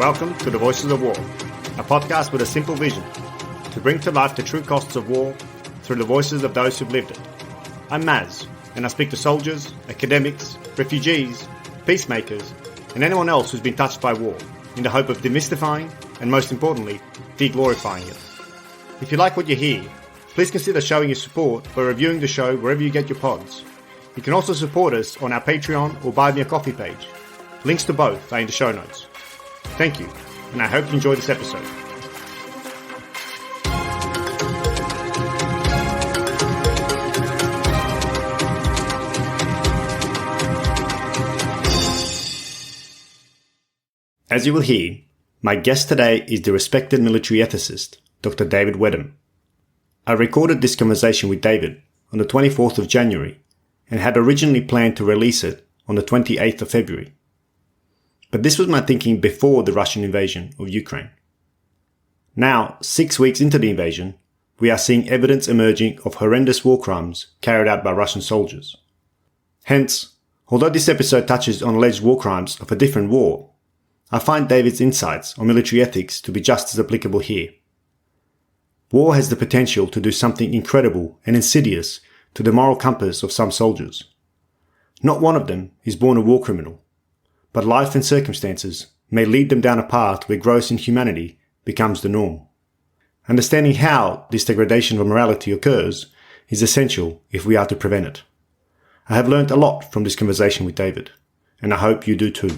Welcome to The Voices of War, a podcast with a simple vision to bring to life the true costs of war through the voices of those who've lived it. I'm Maz, and I speak to soldiers, academics, refugees, peacemakers, and anyone else who's been touched by war in the hope of demystifying and, most importantly, de-glorifying it. If you like what you hear, please consider showing your support by reviewing the show wherever you get your pods. You can also support us on our Patreon or Buy Me a Coffee page. Links to both are in the show notes. Thank you, and I hope you enjoy this episode. As you will hear, my guest today is the respected military ethicist, Dr. David Whetham. I recorded this conversation with David on the 24th of January and had originally planned to release it on the 28th of February. But this was my thinking before the Russian invasion of Ukraine. Now, 6 weeks into the invasion, we are seeing evidence emerging of horrendous war crimes carried out by Russian soldiers. Hence, although this episode touches on alleged war crimes of a different war, I find David's insights on military ethics to be just as applicable here. War has the potential to do something incredible and insidious to the moral compass of some soldiers. Not one of them is born a war criminal, but life and circumstances may lead them down a path where gross inhumanity becomes the norm. Understanding how this degradation of morality occurs is essential if we are to prevent it. I have learned a lot from this conversation with David, and I hope you do too.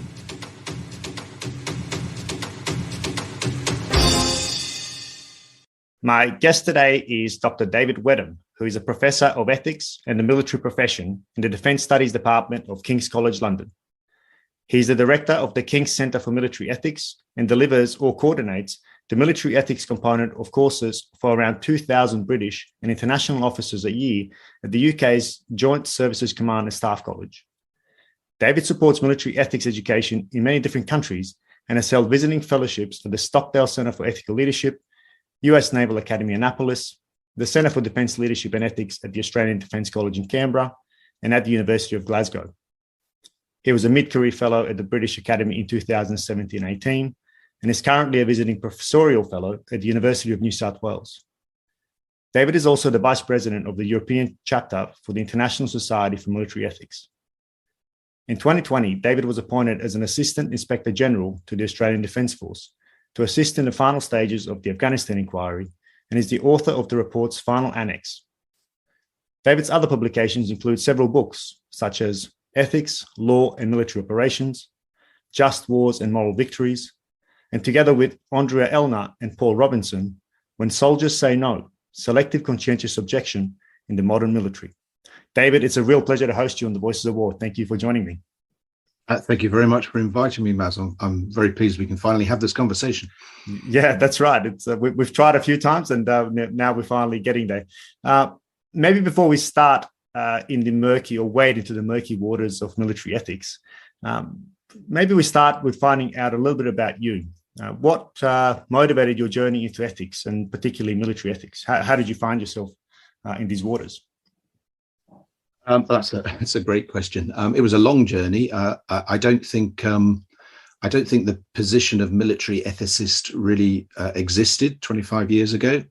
My guest today is Dr. David Whetham, who is a professor of ethics and the military profession in the Defence Studies Department of King's College London. He is the director of the King's Centre for Military Ethics and delivers or coordinates the military ethics component of courses for around 2,000 British and international officers a year at the UK's Joint Services Command and Staff College. David supports military ethics education in many different countries and has held visiting fellowships at the Stockdale Centre for Ethical Leadership, US Naval Academy Annapolis, the Centre for Defence Leadership and Ethics at the Australian Defence College in Canberra, and at the University of Glasgow. He was a mid-career fellow at the British Academy in 2017-18 and is currently a visiting professorial fellow at the University of New South Wales. David is also the Vice President of the European chapter for the International Society for Military Ethics. In 2020, David was appointed as an Assistant Inspector General to the Australian Defence Force to assist in the final stages of the Afghanistan Inquiry and is the author of the report's final Annex. David's other publications include several books, such as Ethics, Law and Military Operations, Just Wars and Moral Victories, and together with Andrea Elner and Paul Robinson, When Soldiers Say No, Selective Conscientious Objection in the Modern Military. David, it's a real pleasure to host you on The Voices of War. Thank you for joining me. Thank you very much for inviting me, Maz. I'm very pleased we can finally have this conversation. Yeah, that's right. We've tried a few times and now we're finally getting there. Maybe before we start in the murky or wade into the murky waters of military ethics, maybe we start with finding out a little bit about you. What motivated your journey into ethics and particularly military ethics? How did you find yourself in these waters? That's a great question. It was a long journey. I don't think the position of military ethicist really existed 25 years ago.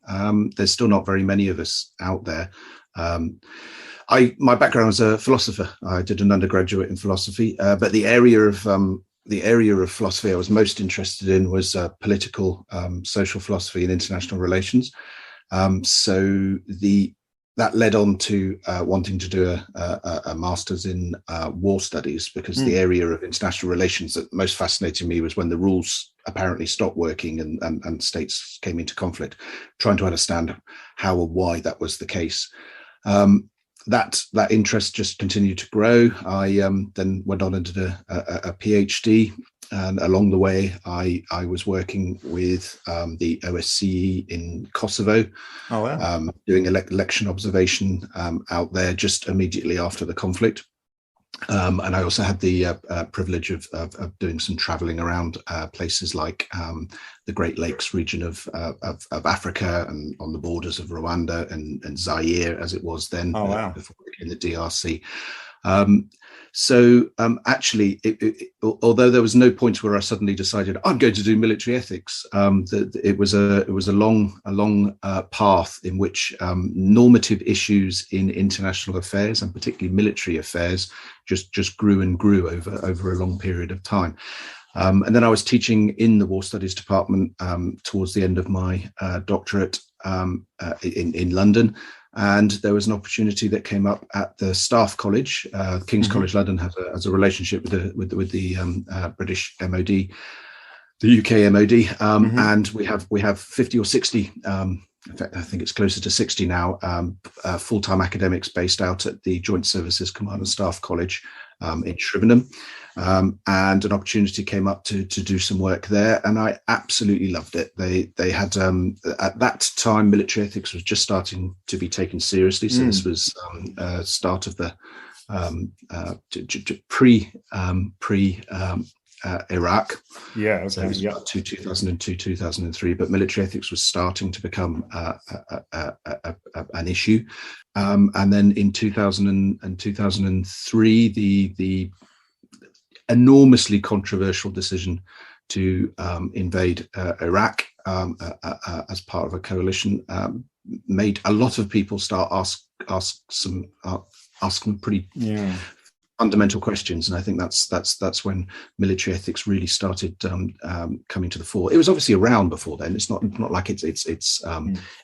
There's still not very many of us out there. My background was a philosopher. I did an undergraduate in philosophy, but the area of philosophy I was most interested in was political, social philosophy and international relations. That led on to wanting to do a master's in war studies, because the area of international relations that most fascinated me was when the rules apparently stopped working and states came into conflict, trying to understand how or why that was the case. That interest just continued to grow. I then went on and did a PhD, and along the way, I was working with the OSCE in Kosovo, doing election observation out there just immediately after the conflict. And I also had the privilege of doing some traveling around places like the Great Lakes region of Africa and on the borders of Rwanda and Zaire, as it was then, before in the DRC. Actually, although there was no point where I suddenly decided I'm going to do military ethics, it was a long path in which normative issues in international affairs, and particularly military affairs, just grew and grew over a long period of time. And then I was teaching in the War Studies department towards the end of my doctorate in London. And there was an opportunity that came up at the Staff College. King's College London has a relationship with the British MOD, the UK MOD, and we have 50 or 60. In fact, I think it's closer to 60 now. Full-time academics based out at the Joint Services Command and Staff College in Shrivenham. And an opportunity came up to do some work there, and I absolutely loved it. They had at that time military ethics was just starting to be taken seriously. So this was start of the pre Iraq. Yeah, okay. So it was about 2002, 2003. But military ethics was starting to become an issue. And then in 2000 and 2003, the enormously controversial decision to invade Iraq as part of a coalition made a lot of people start ask some pretty fundamental questions, and I think that's when military ethics really started coming to the fore. It was obviously around before then. It's not like it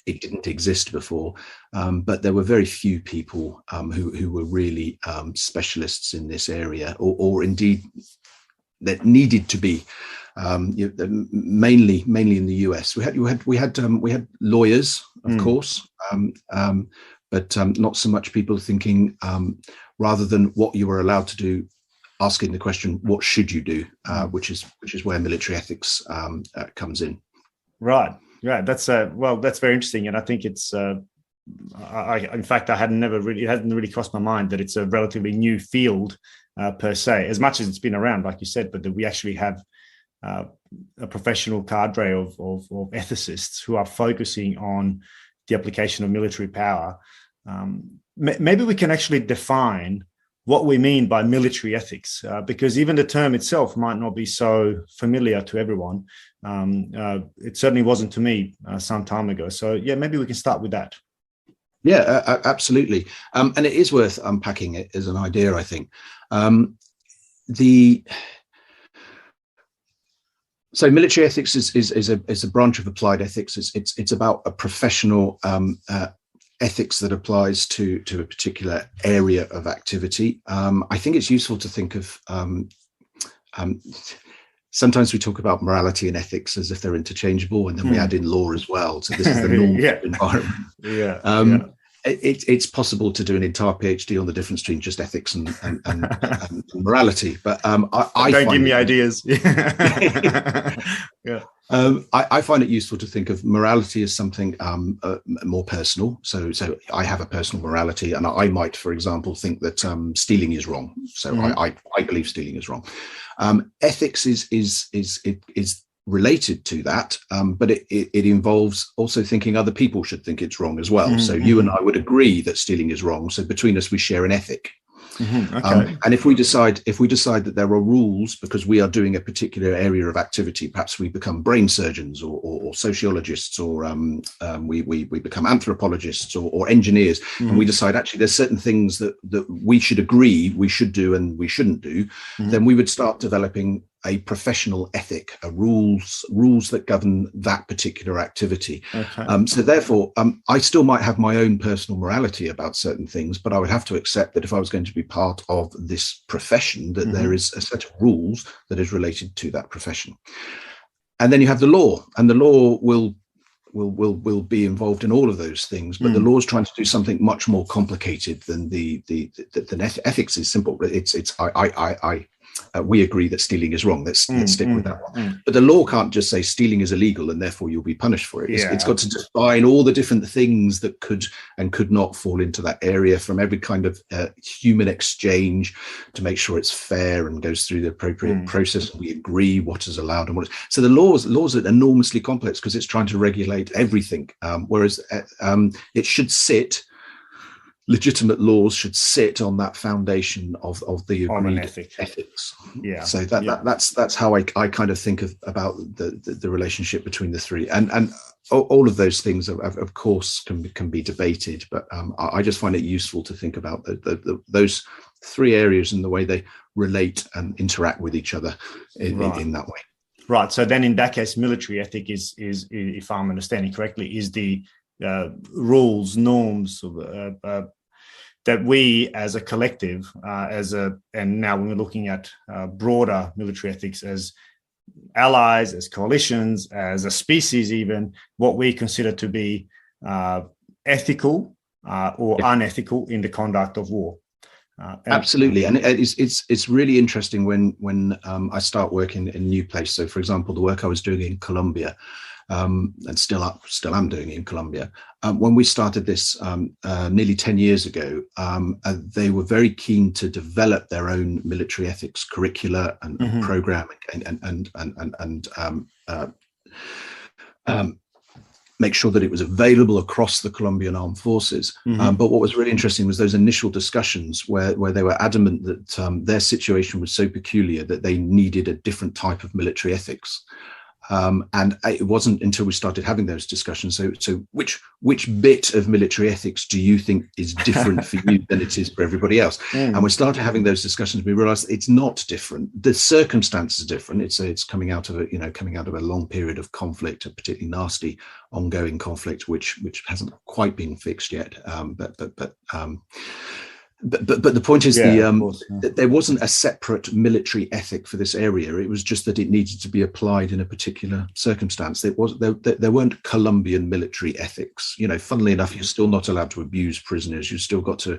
didn't exist before, but there were very few people who were really specialists in this area, or indeed that needed to be. Mainly in the US, we had lawyers, of course, but not so much people thinking. Rather than what you were allowed to do, asking the question, what should you do, which is where military ethics comes in. Right. That's very interesting, and I think it's. In fact, it hadn't really crossed my mind that it's a relatively new field per se, as much as it's been around, like you said, but that we actually have a professional cadre of ethicists who are focusing on the application of military power. Maybe we can actually define what we mean by military ethics, because even the term itself might not be so familiar to everyone. It certainly wasn't to me some time ago. So, maybe we can start with that. Yeah, absolutely. And it is worth unpacking it as an idea, I think. So military ethics is a branch of applied ethics. It's about a professional ethics that applies to a particular area of activity. I think it's useful to think of, sometimes we talk about morality and ethics as if they're interchangeable, and then we add in law as well. So this is the normal environment. It's possible to do an entire PhD on the difference between just ethics and morality, but I don't give me ideas. I find it useful to think of morality as something more personal. So I have a personal morality, and I might, for example, think that stealing is wrong. So I believe stealing is wrong. Ethics is related to that, but it involves also thinking other people should think it's wrong as well. So you and I would agree that stealing is wrong. So between us, we share an ethic. Okay. And if we decide that there are rules because we are doing a particular area of activity, perhaps we become brain surgeons or sociologists, or we become anthropologists or engineers, and we decide actually there's certain things that we should agree we should do and we shouldn't do, then we would start developing a professional ethic, rules that govern that particular activity. Okay. So therefore, I still might have my own personal morality about certain things, but I would have to accept that if I was going to be part of this profession, that there is a set of rules that is related to that profession. And then you have the law, and the law will be involved in all of those things, but the law is trying to do something much more complicated than the ethics is simple. We agree that stealing is wrong. Let's stick with that one. But the law can't just say stealing is illegal and therefore you'll be punished for it. It's got to define all the different things that could and could not fall into that area, from every kind of human exchange to make sure it's fair and goes through the appropriate process. And we agree what is allowed and what is. So the laws are enormously complex because it's trying to regulate everything, whereas it should sit legitimate laws should sit on that foundation of the agreed ethics. Yeah. So that's how I kind of think about the relationship between the three, and all of those things of course can be debated, but I just find it useful to think about those three areas and the way they relate and interact with each other in that way. Right. So then in that case, military ethic is if I'm understanding correctly, is the rules, norms that we as a collective, and now when we're looking at broader military ethics as allies, as coalitions, as a species, even what we consider to be ethical or unethical in the conduct of war. Absolutely, and it's really interesting when I start working in a new place. So, for example, the work I was doing in Colombia, and still am doing in Colombia. When we started this nearly 10 years ago, they were very keen to develop their own military ethics curricula and program and make sure that it was available across the Colombian armed forces. But what was really interesting was those initial discussions where they were adamant that their situation was so peculiar that they needed a different type of military ethics. And it wasn't until we started having those discussions. So which bit of military ethics do you think is different for you than it is for everybody else? And we started having those discussions. We realized it's not different. The circumstances are different. It's coming out of a long period of conflict, a particularly nasty ongoing conflict, which hasn't quite been fixed yet. But the point is that there wasn't a separate military ethic for this area. It was just that it needed to be applied in a particular circumstance. There weren't Colombian military ethics. Funnily enough, you're still not allowed to abuse prisoners. You've still got to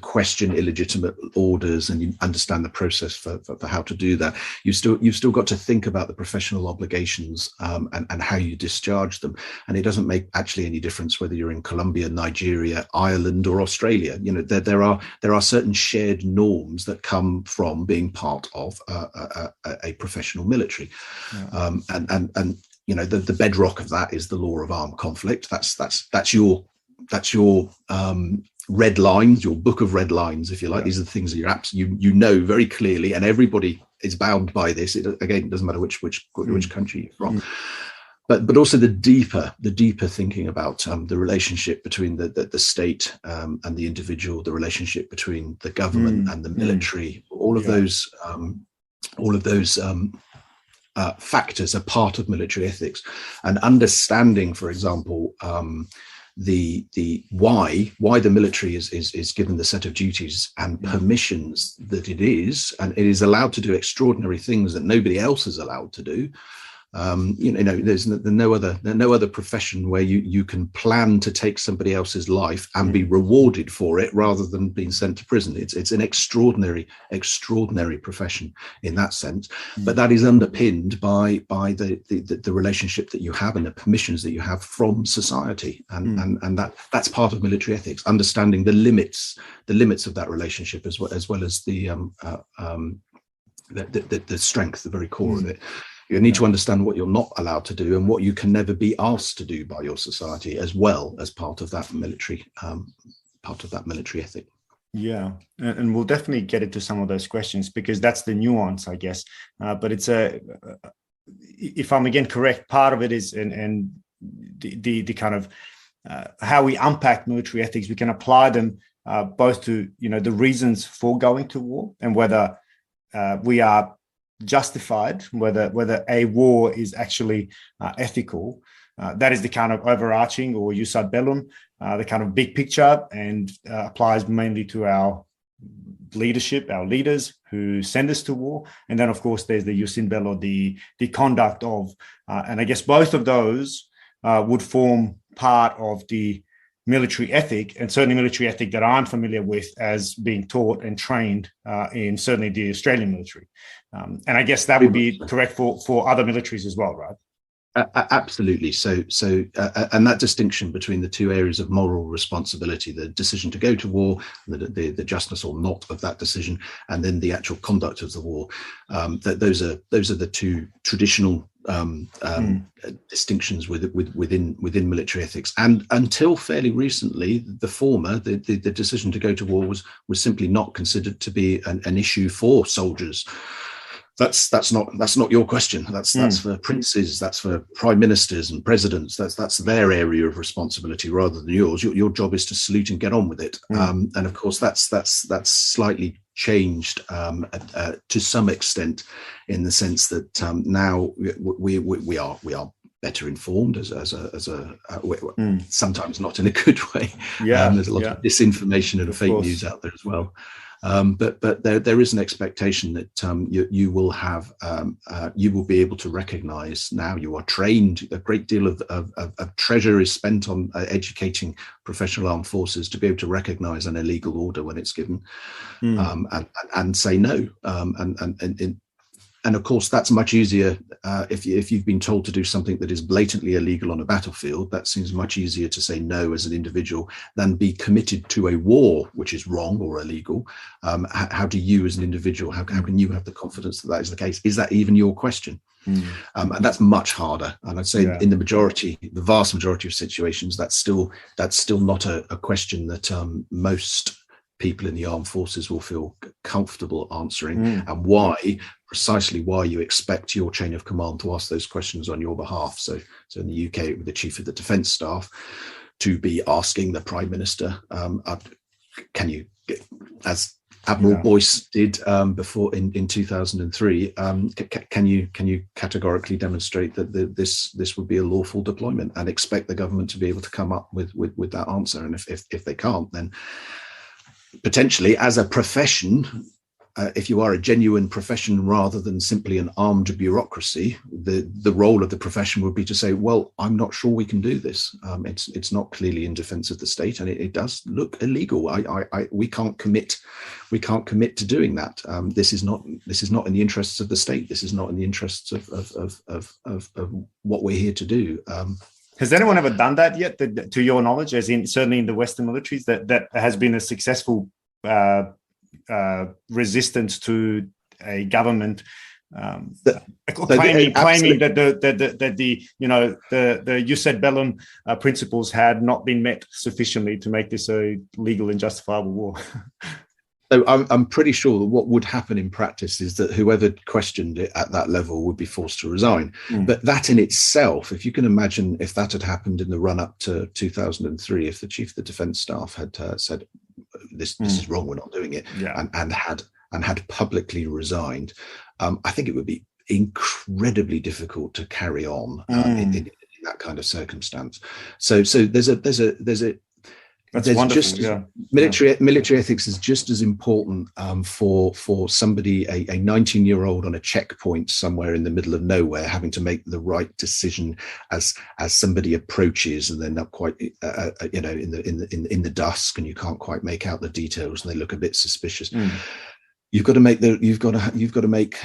question illegitimate orders, and you understand the process for how to do that. You've still got to think about the professional obligations and how you discharge them. And it doesn't make actually any difference whether you're in Colombia, Nigeria, Ireland, or Australia. There are certain shared norms that come from being part of a professional military, and the bedrock of that is the law of armed conflict. That's your red lines, your book of red lines, if you like. These are the things that you know very clearly, and everybody is bound by this. It doesn't matter which country you're from. But also the deeper thinking about the relationship between the state and the individual, the relationship between the government and the military, all of those factors are part of military ethics. And understanding, for example, the why the military is given the set of duties and permissions that it is, and it is allowed to do extraordinary things that nobody else is allowed to do. There's no other profession where you can plan to take somebody else's life and be rewarded for it rather than being sent to prison. It's an extraordinary profession in that sense, but that is underpinned by the relationship that you have and the permissions that you have from society, and that's part of military ethics. Understanding the limits of that relationship as well as the strength, the very core of it. You need to understand what you're not allowed to do and what you can never be asked to do by your society, as well as part of that military ethic. Yeah, and we'll definitely get into some of those questions, because that's the nuance, I guess. But it's if I'm again correct, part of it is and the kind of how we unpack military ethics. We can apply them both to the reasons for going to war and whether we are justified, whether a war is actually ethical. That is the kind of overarching, or jus ad bellum, the kind of big picture, and applies mainly to our leadership, our leaders who send us to war. And then, of course, there's the jus in bello, the conduct of, and I guess both of those would form part of the military ethic, and certainly military ethic that I'm familiar with as being taught and trained in certainly the Australian military. And I guess that would be correct for other militaries as well, right? Absolutely. So, and that distinction between the two areas of moral responsibility, the decision to go to war, the justness or not of that decision, and then the actual conduct of the war, those are the two traditional distinctions within military ethics, and until fairly recently, the former, the decision to go to war was simply not considered to be an issue for soldiers. That's not your question. That's for princes. That's for prime ministers and presidents. That's their area of responsibility rather than yours. Your job is to salute and get on with it. And of course, that's slightly changed to some extent, in the sense that now we are better informed as sometimes not in a good way. There's a lot of disinformation and fake news out there as well. But there is an expectation that you will be able to recognise. Now you are trained. A great deal of treasure is spent on educating professional armed forces to be able to recognise an illegal order when it's given, and say no. And of course, that's much easier if you've been told to do something that is blatantly illegal on a battlefield. That seems much easier to say no as an individual than be committed to a war which is wrong or illegal. How do you, as an individual, how can you have the confidence that is the case? Is that even your question? And that's much harder. And I'd say in the vast majority of situations, that's still not a question that most people in the armed forces will feel comfortable answering, and precisely why you expect your chain of command to ask those questions on your behalf. So in the UK, with the Chief of the Defence Staff, to be asking the Prime Minister, can you, as Admiral Boyce did before in 2003, can you categorically demonstrate that this would be a lawful deployment, and expect the government to be able to come up with that answer? And if they can't, then potentially, as a profession, if you are a genuine profession rather than simply an armed bureaucracy, the role of the profession would be to say, well, I'm not sure we can do this. It's not clearly in defence of the state, and it does look illegal. We can't commit to doing that. This is not in the interests of the state. This is not in the interests of what we're here to do. Has anyone ever done that yet, to your knowledge, as in certainly in the Western militaries, that has been a successful resistance to a government claiming that the jus ad bellum principles had not been met sufficiently to make this a legal and justifiable war? So I'm pretty sure that what would happen in practice is that whoever questioned it at that level would be forced to resign. But that in itself, if you can imagine, if that had happened in the run-up to 2003, if the Chief of the Defence Staff had said, this is wrong, we're not doing it, and had publicly resigned, I think it would be incredibly difficult to carry on in that kind of circumstance. So there's a That's wonderful. Military ethics is just as important for somebody, a 19-year-old on a checkpoint somewhere in the middle of nowhere, having to make the right decision as somebody approaches, and they're not quite in the dusk, and you can't quite make out the details, and they look a bit suspicious. You've got to make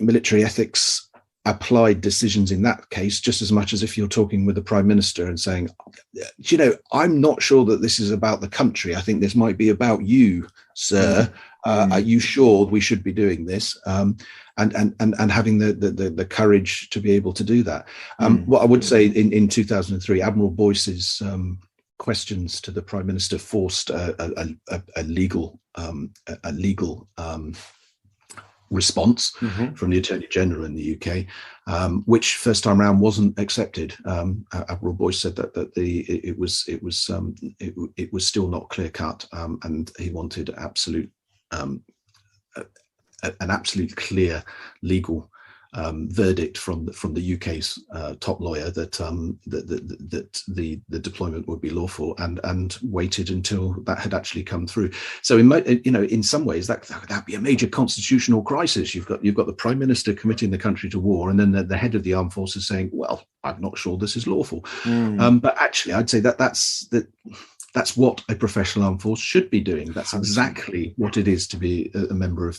military ethics applied decisions in that case just as much as if you're talking with the Prime Minister and saying, I'm not sure that this is about the country. I think this might be about you, sir. Are you sure we should be doing this? And having the courage to be able to do that. What I would say in 2003, Admiral Boyce's questions to the Prime Minister forced a legal response from the Attorney General in the UK, which first time round wasn't accepted. Admiral Boyce said that it was still not clear cut, and he wanted an absolute clear legal verdict from the UK's top lawyer that the deployment would be lawful, and waited until that had actually come through. So in some ways that'd be a major constitutional crisis. You've got the Prime Minister committing the country to war, and then the head of the armed forces saying, well, I'm not sure this is lawful. But actually I'd say that's what a professional armed force should be doing. That's exactly what it is to be a member of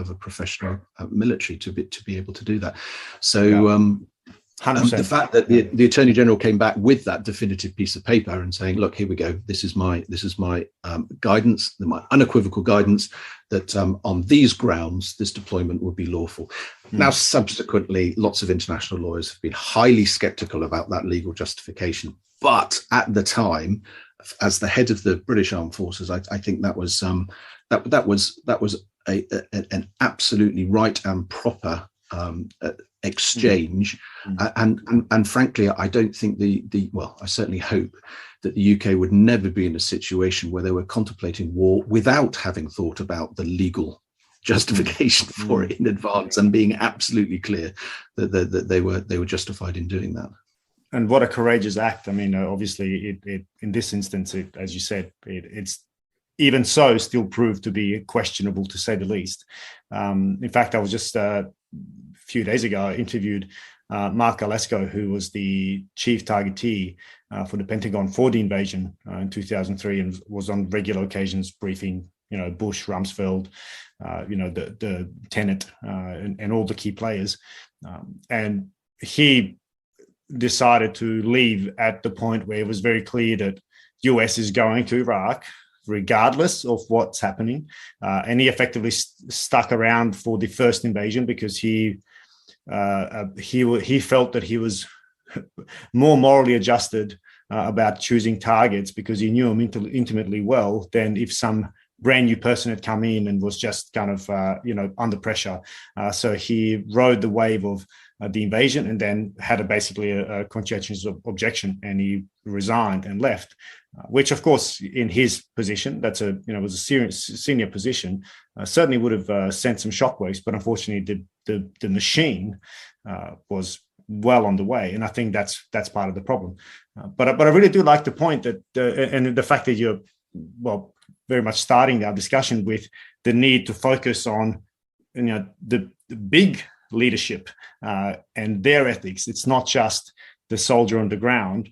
a professional military, to be able to do that. So 100%. The fact that the Attorney General came back with that definitive piece of paper and saying, "Look, here we go. This is my guidance, my unequivocal guidance that on these grounds, this deployment would be lawful." Now, subsequently, lots of international lawyers have been highly sceptical about that legal justification. But at the time, as the head of the British Armed Forces, I think that was an absolutely right and proper exchange, and frankly, I don't think I certainly hope that the UK would never be in a situation where they were contemplating war without having thought about the legal justification for it in advance and being absolutely clear that they were justified in doing that. And what a courageous act! I mean, obviously, it in this instance, as you said, it's even so still proved to be questionable, to say the least. In fact, I was just few days ago, I interviewed Mark Galesko, who was the chief targetee for the Pentagon for the invasion in 2003, and was on regular occasions briefing, Bush, Rumsfeld, the Tenet, and all the key players. And he decided to leave at the point where it was very clear that US is going to Iraq, regardless of what's happening. And he effectively stuck around for the first invasion because he felt that he was more morally adjusted about choosing targets because he knew them intimately well than if some brand new person had come in and was just kind of under pressure. So he rode the wave of the invasion and then had basically a conscientious objection, and he resigned and left. Which, of course, in his position, was a serious senior position, certainly would have sent some shockwaves. But unfortunately, the machine was well on the way, and I think that's part of the problem. But I really do like the point that, and the fact that you're very much starting our discussion with the need to focus on the big leadership and their ethics. It's not just the soldier on the ground,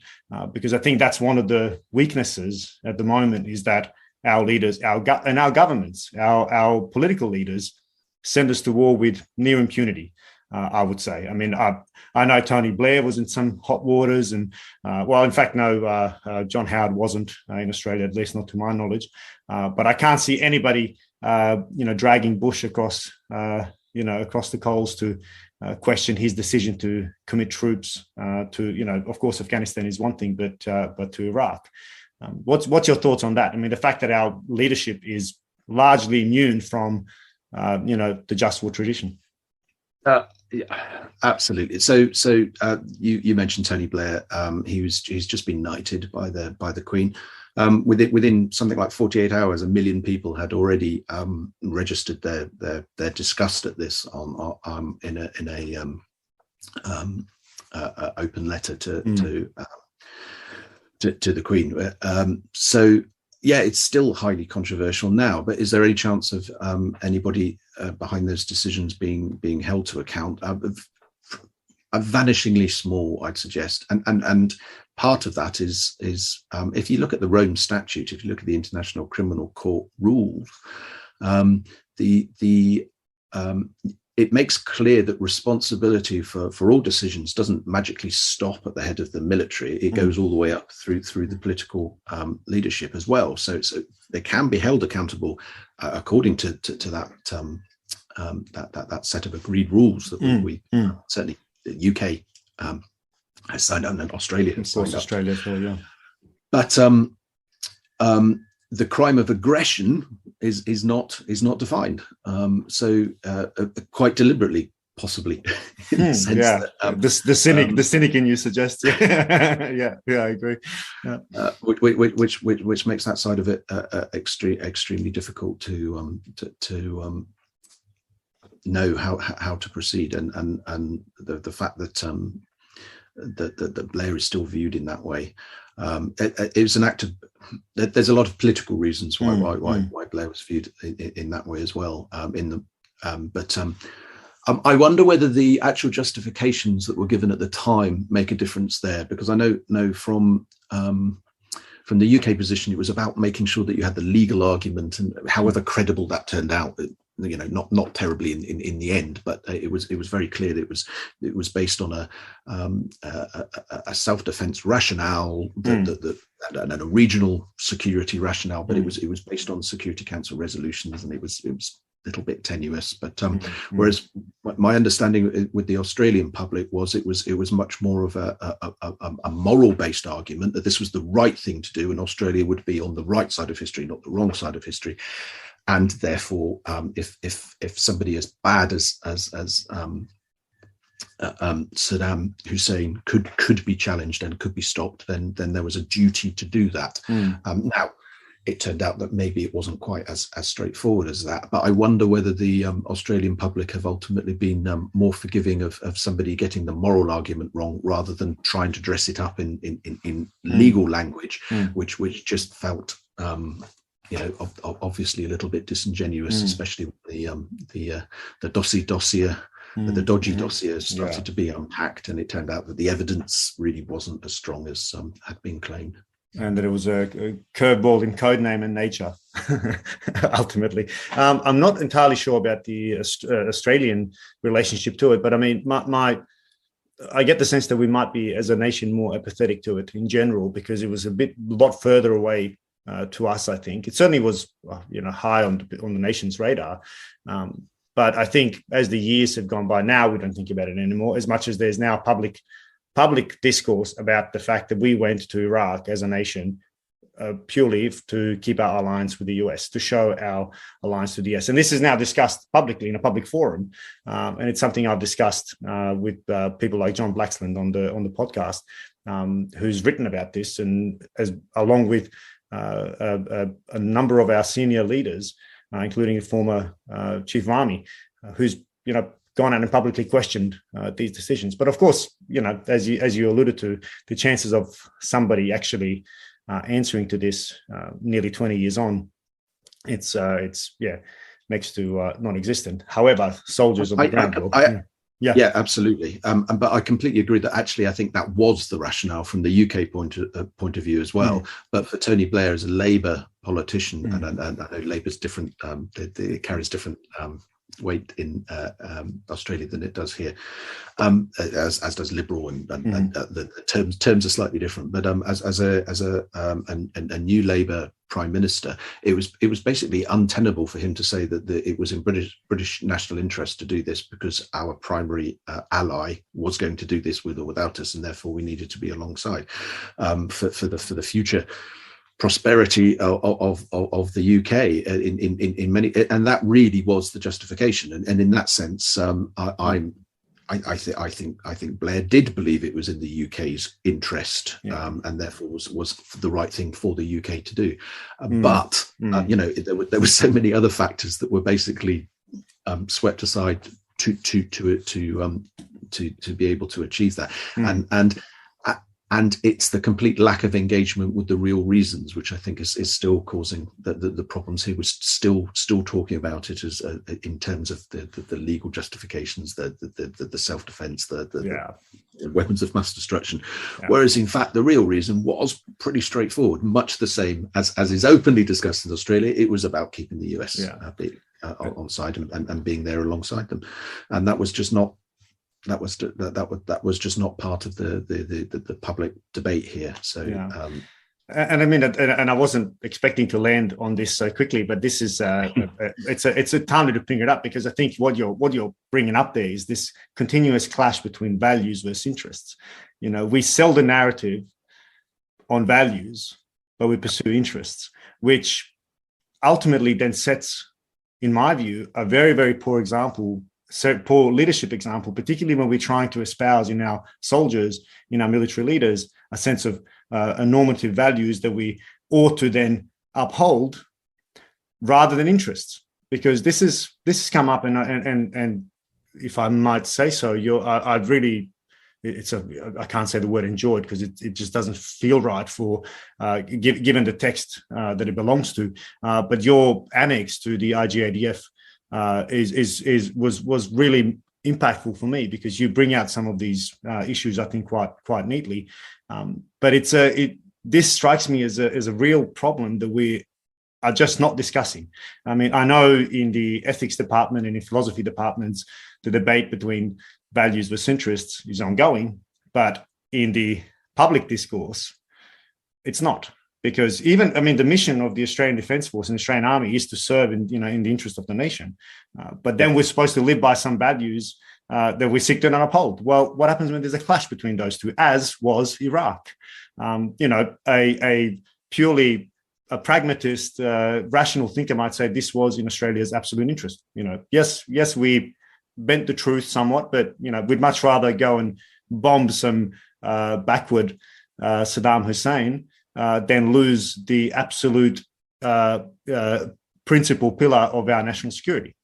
because I think that's one of the weaknesses at the moment, is that our leaders, our governments, our political leaders send us to war with near impunity, I would say. I mean, I know Tony Blair was in some hot waters, and in fact, no, John Howard wasn't in Australia, at least not to my knowledge. But I can't see anybody, dragging Bush across the coals to question his decision to commit troops to, of course, Afghanistan is one thing, but to Iraq. What's your thoughts on that? I mean, the fact that our leadership is largely immune from, the just war tradition. Yeah, absolutely. So you mentioned Tony Blair. He's just been knighted by the Queen. Within something like 48 hours, 1 million people had already registered their disgust at this in a open letter to the Queen. So yeah, it's still highly controversial now. But is there any chance of anybody behind those decisions being held to account? A vanishingly small, I'd suggest, and part of that is if you look at the Rome Statute, if you look at the International Criminal Court rules, it makes clear that responsibility for all decisions doesn't magically stop at the head of the military. It goes all the way up through the political leadership as well. So they can be held accountable according to that that set of agreed rules that we certainly the UK has signed up, and Australia has signed up. Australia as well, yeah. But the crime of aggression is not defined. So quite deliberately, possibly, in the sense that the cynic in you suggests, yeah, I agree. Yeah. Which makes that side of it extremely difficult to know how to proceed, and the fact that that Blair is still viewed in that way. It was an act of. There's a lot of political reasons why Blair was viewed in that way as well. I wonder whether the actual justifications that were given at the time make a difference there, because I know from the UK position, it was about making sure that you had the legal argument, and however credible that turned out, not terribly in the end, but it was very clear that it was based on a self-defense rationale, and a regional security rationale, but it was based on Security Council resolutions, and it was a little bit tenuous. But whereas my understanding with the Australian public was it was much more of a moral based argument that this was the right thing to do, and Australia would be on the right side of history, not the wrong side of history. And therefore, if somebody as bad as Saddam Hussein could be challenged and could be stopped, then there was a duty to do that. Now, it turned out that maybe it wasn't quite as straightforward as that. But I wonder whether the Australian public have ultimately been more forgiving of somebody getting the moral argument wrong, rather than trying to dress it up in legal language, which just felt obviously a little bit disingenuous, especially the dossier. The dodgy dossier started to be unpacked, and it turned out that the evidence really wasn't as strong as had been claimed. And that it was a curveball in code name and nature, ultimately. I'm not entirely sure about the Australian relationship to it, but I mean, I get the sense that we might be, as a nation, more apathetic to it in general, because it was a lot further away to us. I think it certainly was, high on the nation's radar. But I think as the years have gone by, now we don't think about it anymore, as much as there's now public discourse about the fact that we went to Iraq as a nation purely to keep our alliance with the US, to show our alliance to the US. And this is now discussed publicly in a public forum. And it's something I've discussed with people like John Blaxland on the podcast, who's written about this, and along with a number of our senior leaders, including a former chief of army, who's gone out and publicly questioned these decisions. But of course, as you alluded to, the chances of somebody actually answering to this nearly 20 years on, it's next to non-existent. However, soldiers on the ground. Yeah, absolutely. But I completely agree that actually I think that was the rationale from the UK point of view as well. But for Tony Blair as a Labour politician, and I know Labour's different, it carries different weight in Australia than it does here, as does Liberal, and the terms are slightly different. But as a new Labour Prime Minister, it was basically untenable for him to say that it was in British national interest to do this, because our primary ally was going to do this with or without us, and therefore we needed to be alongside for the future prosperity of the UK in many, and that really was the justification. And in that sense, I think Blair did believe it was in the UK's interest, and therefore was the right thing for the UK to do. But there were so many other factors that were basically swept aside to be able to achieve that, and it's the complete lack of engagement with the real reasons, which I think is still causing the problems here. We're still talking about it as in terms of the legal justifications, the self-defense, the weapons of mass destruction, whereas in fact the real reason was pretty straightforward, much the same as is openly discussed in Australia. It was about keeping the US on side and being there alongside them, and that was just not. That was just not part of the public debate here. So, and I mean, and I wasn't expecting to land on this so quickly, but this is it's a time to bring it up, because I think what you're bringing up there is this continuous clash between values versus interests. We sell the narrative on values, but we pursue interests, which ultimately then sets, in my view, a very, very poor leadership example, particularly when we're trying to espouse in our soldiers, in our military leaders, a sense of normative values that we ought to then uphold, rather than interests. Because this has come up, and if I might say so, I've really, I can't say the word enjoyed, because it just doesn't feel right for given the text that it belongs to. But your annex to the IGADF was really impactful for me, because you bring out some of these issues, I think, quite neatly. But this strikes me as a real problem, that are just not discussing. I mean, I know in the ethics department and in philosophy departments, the debate between values versus interests is ongoing, but in the public discourse, it's not. Because even, I mean, the mission of the Australian Defence Force and the Australian Army is to serve in the interest of the nation. But then we're supposed to live by some values that we seek to uphold. Well, what happens when there's a clash between those two, as was Iraq? A purely a pragmatist, rational thinker might say this was in Australia's absolute interest. Yes, we bent the truth somewhat, but, we'd much rather go and bomb some backward Saddam Hussein than lose the absolute principal pillar of our national security,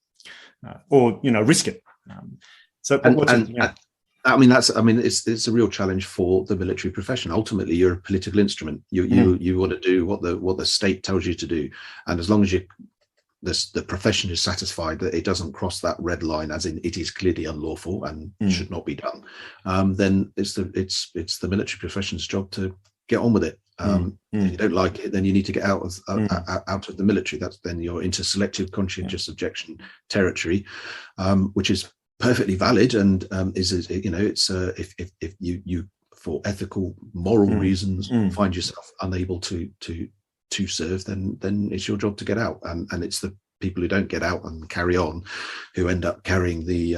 or risk it. It's a real challenge for the military profession. Ultimately, you're a political instrument. You want to do what the state tells you to do, and as long as the profession is satisfied that it doesn't cross that red line, as in it is clearly unlawful and should not be done, then it's the military profession's job to get on with it. If you don't like it, then you need to get out of the military. Then you're into selective conscientious objection territory, which is perfectly valid, and if you for ethical, moral reasons find yourself unable to serve, then it's your job to get out, and it's the people who don't get out and carry on who end up carrying the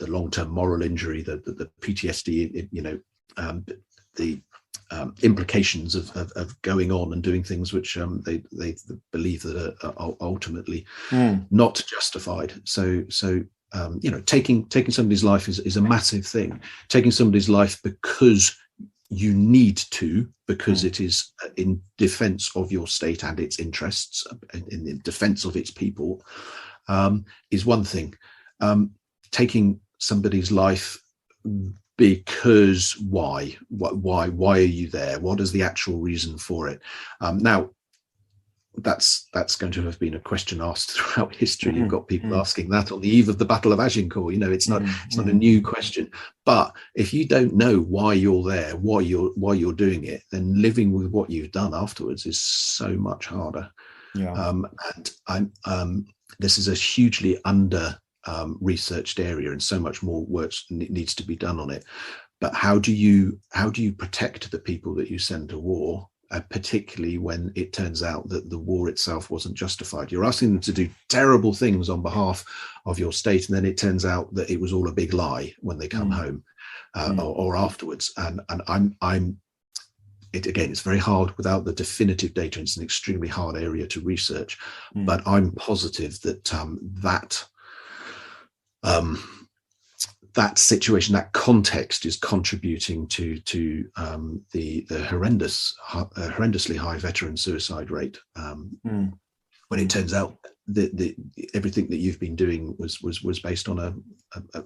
long-term moral injury, the PTSD, the implications of going on and doing things which they believe that are ultimately not justified. So taking somebody's life is a massive thing. Taking somebody's life because you need to, because it is in defense of your state and its interests, in the defense of its people, is one thing. Taking somebody's life because why are you there? What is the actual reason for it? Now, that's going to have been a question asked throughout history. You've got people asking that on the eve of the Battle of Agincourt. It's not a new question. But if you don't know why you're there, why you're doing it, then living with what you've done afterwards is so much harder. This is a hugely under researched area, and so much more work needs to be done on it. But how do you protect the people that you send to war, particularly when it turns out that the war itself wasn't justified? You're asking them to do terrible things on behalf of your state, and then it turns out that it was all a big lie when they come home or afterwards. And it's very hard without the definitive data. It's an extremely hard area to research, but I'm positive that that situation, that context, is contributing to the horrendously high veteran suicide rate. When it turns out that everything that you've been doing was based on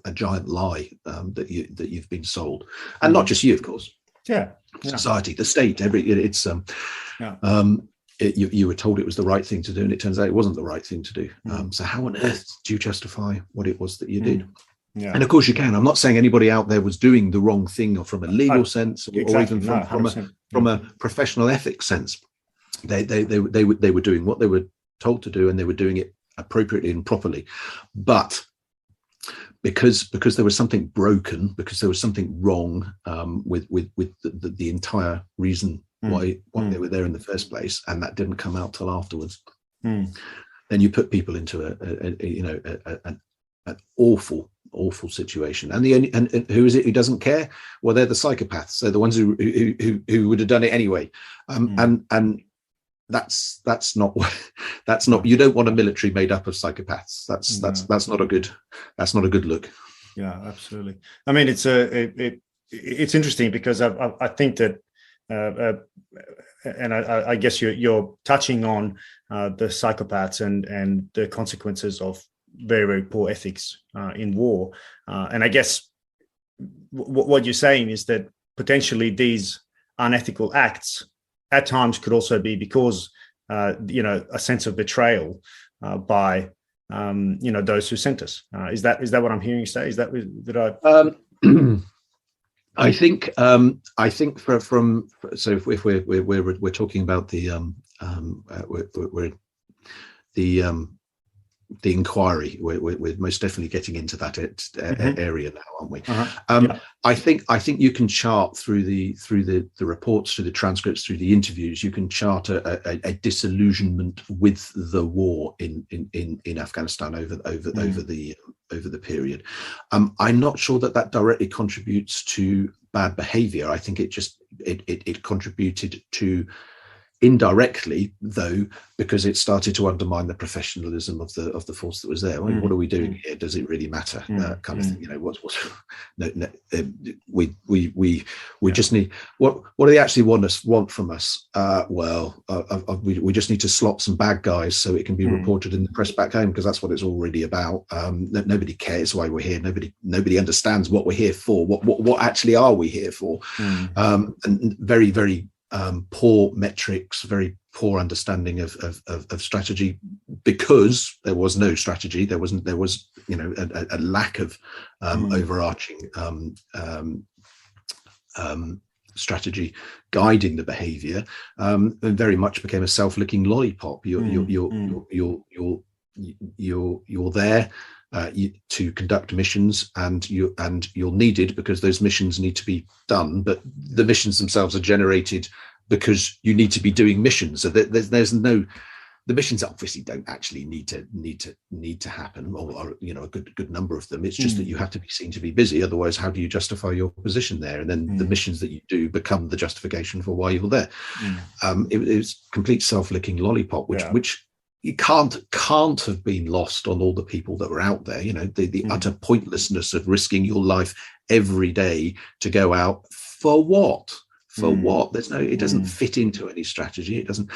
a giant lie that you've been sold, and not just you, of course. Society, the state, you were told it was the right thing to do, and it turns out it wasn't the right thing to do. So how on earth do you justify what it was that you did? And of course you can. I'm not saying anybody out there was doing the wrong thing, or from a legal sense, or even from a professional ethics sense. They were doing what they were told to do, and they were doing it appropriately and properly. But because there was something broken, because there was something wrong with the entire reason why they were there in the first place, and that didn't come out till afterwards, then you put people into an awful situation. And who is it who doesn't care? Well, they're the psychopaths. They're the ones who would have done it anyway. And that's not you don't want a military made up of psychopaths. That's not a good look. Yeah, absolutely. I mean, it's interesting because I think that and I guess you're touching on the psychopaths and the consequences of very, very poor ethics in war. And I guess what you're saying is that potentially these unethical acts at times could also be because, a sense of betrayal by, those who sent us. Is that what I'm hearing you say? Is that I? I think so if we're talking about the inquiry, we're most definitely getting into that area now, aren't we? Yeah. I think you can chart through the reports, through the transcripts, through the interviews. You can chart a disillusionment with the war in Afghanistan over the period. I'm not sure that directly contributes to bad behaviour. I think it contributed to, indirectly, though, because it started to undermine the professionalism of the force that was there. I mean, what are we doing here? Does it really matter? Kind of thing. You know, we just need, what do they actually want from us? We just need to slot some bad guys so it can be reported in the press back home, because that's what it's already about. Nobody cares why we're here. Nobody understands what we're here for. What actually are we here for? And very, very poor metrics, very poor understanding of strategy, because there was no strategy. There was a lack of overarching strategy guiding the behaviour, and very much became a self-licking lollipop. You're there to conduct missions, and you're needed because those missions need to be done, but the missions themselves are generated because you need to be doing missions. So there's no, the missions obviously don't actually need to happen, or a good number of them. It's just that you have to be seen to be busy, otherwise how do you justify your position there? And then the missions that you do become the justification for why you're there. It was complete self-licking lollipop, which you can't have been lost on all the people that were out there. The utter pointlessness of risking your life every day to go out for what? There's no, it doesn't fit into any strategy. It doesn't.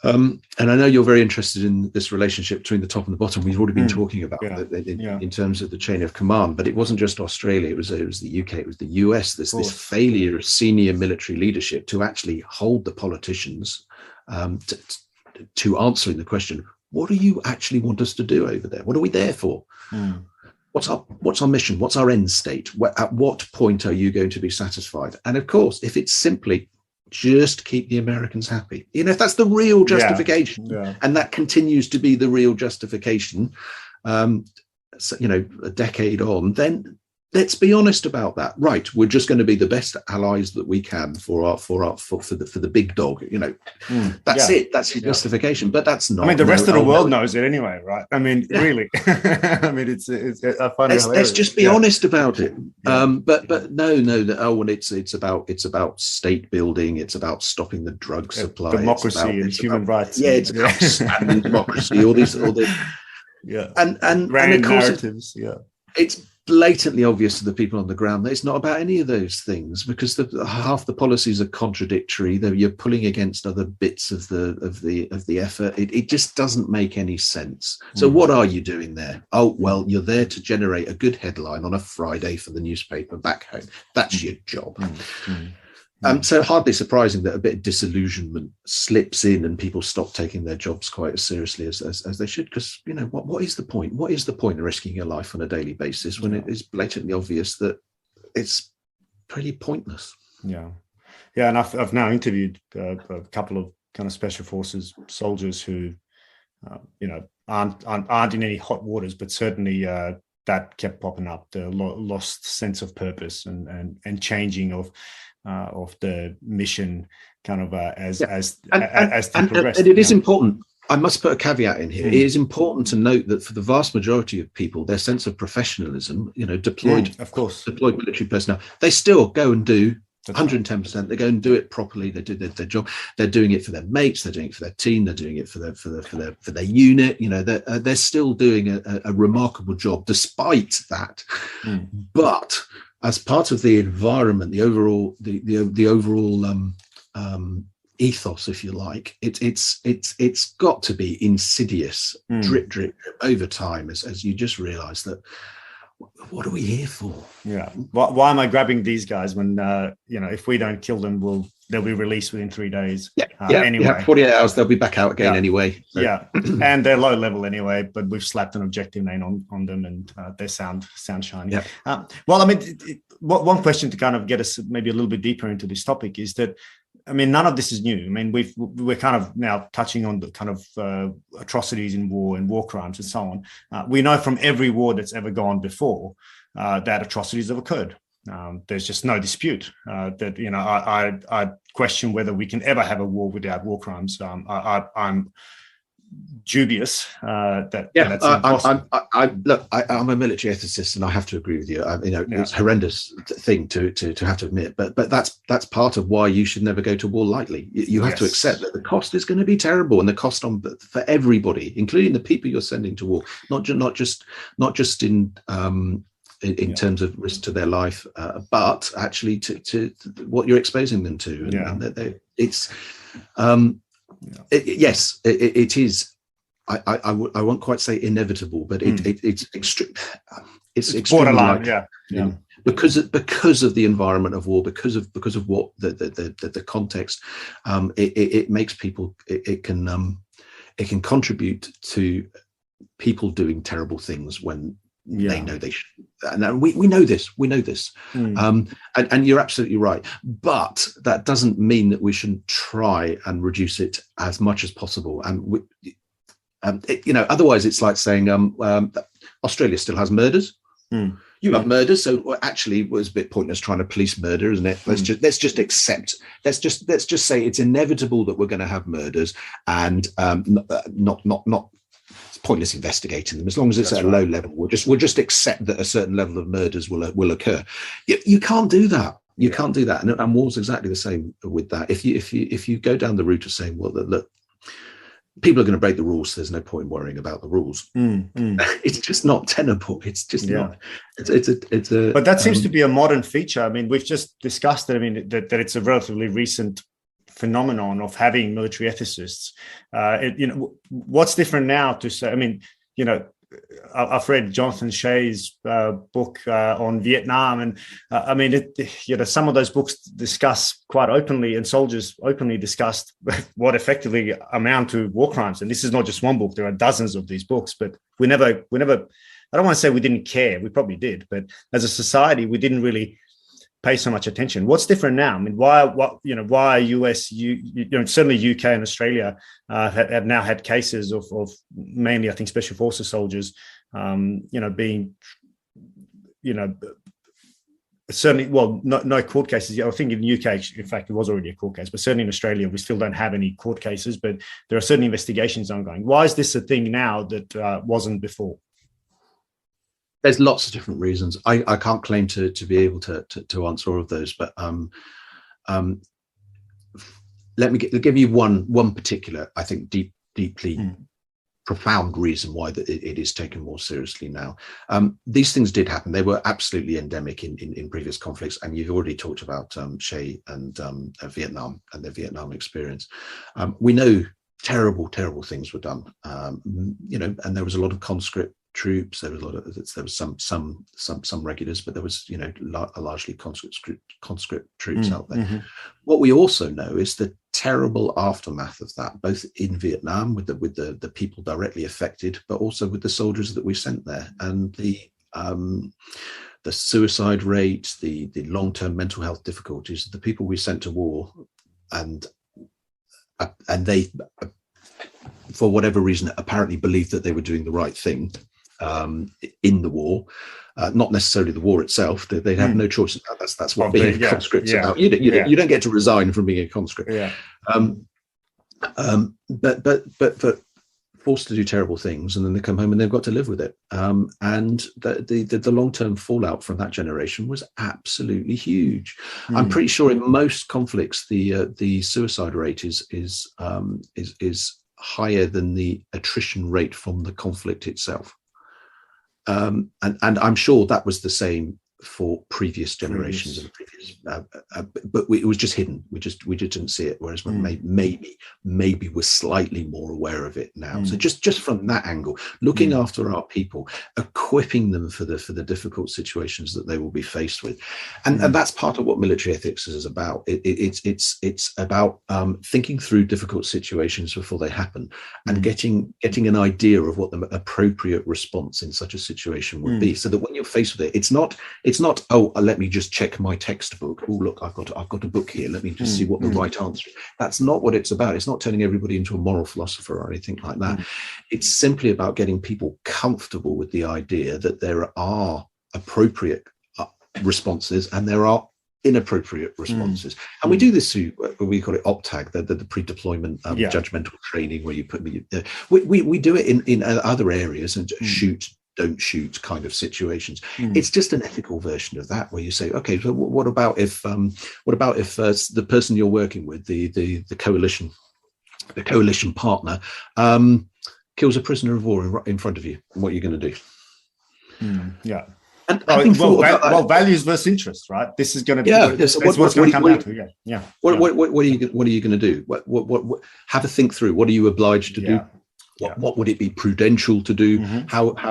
And I know you're very interested in this relationship between the top and the bottom. We've already been talking about in terms of the chain of command, but it wasn't just Australia. It was the UK, it was the US. This failure of senior military leadership to actually hold the politicians to answering the question, what do you actually want us to do over there? What are we there for? What's our mission? What's our end state? At what point are you going to be satisfied? And of course, if it's simply just keep the Americans happy, if that's the real justification, and that continues to be the real justification, a decade on, then let's be honest about that. Right, we're just going to be the best allies that we can for the big dog. That's it. That's your justification. But that's not. I mean, the rest of the world knows it anyway, right? I mean, really. I mean, it's I find let's just be honest about it. But no. Oh, well, it's about state building. It's about stopping the drug supply. Democracy and human rights. Yeah, it's about standing democracy. All this. And of course, narratives. It's blatantly obvious to the people on the ground that it's not about any of those things, because half the policies are contradictory. You're pulling against other bits of the effort. It just doesn't make any sense. So what are you doing there? Oh, well, you're there to generate a good headline on a Friday for the newspaper back home. That's your job. So hardly surprising that a bit of disillusionment slips in and people stop taking their jobs quite as seriously as they should. Because, what is the point? What is the point of risking your life on a daily basis when it is blatantly obvious that it's pretty pointless? Yeah, and I've now interviewed a couple of kind of special forces soldiers who, aren't in any hot waters, but certainly that kept popping up, the lost sense of purpose and changing of the mission kind of as they progress. And it is important. I must put a caveat in here. It is important to note that for the vast majority of people, their sense of professionalism, deployed military personnel, they still go and do 110%. They go and do it properly. They do their job. They're doing it for their mates. They're doing it for their team. They're doing it for their unit. They're still doing a remarkable job despite that. But as part of the environment, the overall ethos, if you like, it's got to be insidious, drip over time, as you just realise that. What are we here for? Yeah. Why am I grabbing these guys when if we don't kill them, we'll they'll be released within 3 days. Anyway, 48 hours, they'll be back out again anyway. So. Yeah, and they're low level anyway, but we've slapped an objective name on them, and they sound shiny. Yeah. Well, I mean, one question to kind of get us maybe a little bit deeper into this topic is that, I mean, none of this is new. I mean, we're kind of now touching on the kind of atrocities in war and war crimes and so on. We know from every war that's ever gone before that atrocities have occurred. There's just no dispute that, you know, I question whether we can ever have a war without war crimes. I'm dubious that that's impossible. I'm a military ethicist, and I have to agree with you. It's a horrendous thing to have to admit, but that's part of why you should never go to war lightly. You have to accept that the cost is going to be terrible, and the cost for everybody, including the people you're sending to war, not just in terms of risk to their life, but actually to what you're exposing them to. It is. I won't quite say inevitable, but it's extreme. It's borderline, because of the environment of war, because of what the context. It makes people. It can contribute to people doing terrible things when they know they should. And we know this. And you're absolutely right. But that doesn't mean that we shouldn't try and reduce it as much as possible. And otherwise it's like saying Australia still has murders. You have murders, so actually it was a bit pointless trying to police murder, isn't it? Let's just accept. Let's just say it's inevitable that we're going to have murders, and not. Pointless investigating them as long as it's at a low level. We'll just accept that a certain level of murders will occur. You can't do that. You can't do that, and war's exactly the same with that. If you go down the route of saying, well, look, people are going to break the rules, so there's no point in worrying about the rules. It's just not tenable. It's just not. It's a. But that seems to be a modern feature. I mean, we've just discussed it. I mean, that it's a relatively recent phenomenon of having military ethicists. What's different now to say? I mean, I've read Jonathan Shea's book on Vietnam, and I mean, some of those books discuss quite openly, and soldiers openly discussed what effectively amount to war crimes. And this is not just one book; there are dozens of these books. But we never. I don't want to say we didn't care. We probably did, but as a society, we didn't really pay so much attention. What's different now? I mean, why US, certainly UK and Australia have now had cases of mainly, I think, special forces soldiers, being, certainly, well, no court cases. I think in the UK, in fact, it was already a court case, but certainly in Australia, we still don't have any court cases, but there are certain investigations ongoing. Why is this a thing now that wasn't before? There's lots of different reasons. I can't claim to be able to answer all of those, but let me give you one particular, I think, deeply profound reason why it is taken more seriously now. These things did happen. They were absolutely endemic in previous conflicts, and you've already talked about Shea and Vietnam and their Vietnam experience. We know terrible things were done, and there was a lot of conscript troops. There was some regulars, but there was largely conscript troops out there. What we also know is the terrible aftermath of that, both in Vietnam with the people directly affected, but also with the soldiers that we sent there, and the suicide rate, the long-term mental health difficulties, the people we sent to war, and they, for whatever reason, apparently believed that they were doing the right thing in the war, not necessarily the war itself. They'd have no choice. That's what being a conscript's about. You don't get to resign from being a conscript. But forced to do terrible things, and then they come home and they've got to live with it. And the long-term fallout from that generation was absolutely huge. I'm pretty sure in most conflicts the suicide rate is higher than the attrition rate from the conflict itself. And I'm sure that was the same for previous generations and previous, but it was just hidden. We just didn't see it. Whereas maybe we're slightly more aware of it now. So just from that angle, looking after our people, equipping them for the difficult situations that they will be faced with, and that's part of what military ethics is about. It's about thinking through difficult situations before they happen, and getting an idea of what the appropriate response in such a situation would be, so that when you're faced with it, it's not oh, let me just check my textbook. Oh, look, I've got a book here, let me just see what the right answer is. That's not what it's about. It's not turning everybody into a moral philosopher or anything like that. It's simply about getting people comfortable with the idea that there are appropriate responses and there are inappropriate responses. And we do this through, we call it OPTAG, the pre-deployment judgmental training, where you put we do it in other areas, and shoot, don't shoot kind of situations. It's just an ethical version of that, where you say, okay, so what about if the person you're working with, the coalition partner, kills a prisoner of war in front of you? What are you going to do? And values versus interest, right? This is going to be what's going to come down to. What are you going to do? What have a think through. What are you obliged to do? What would it be prudential to do? What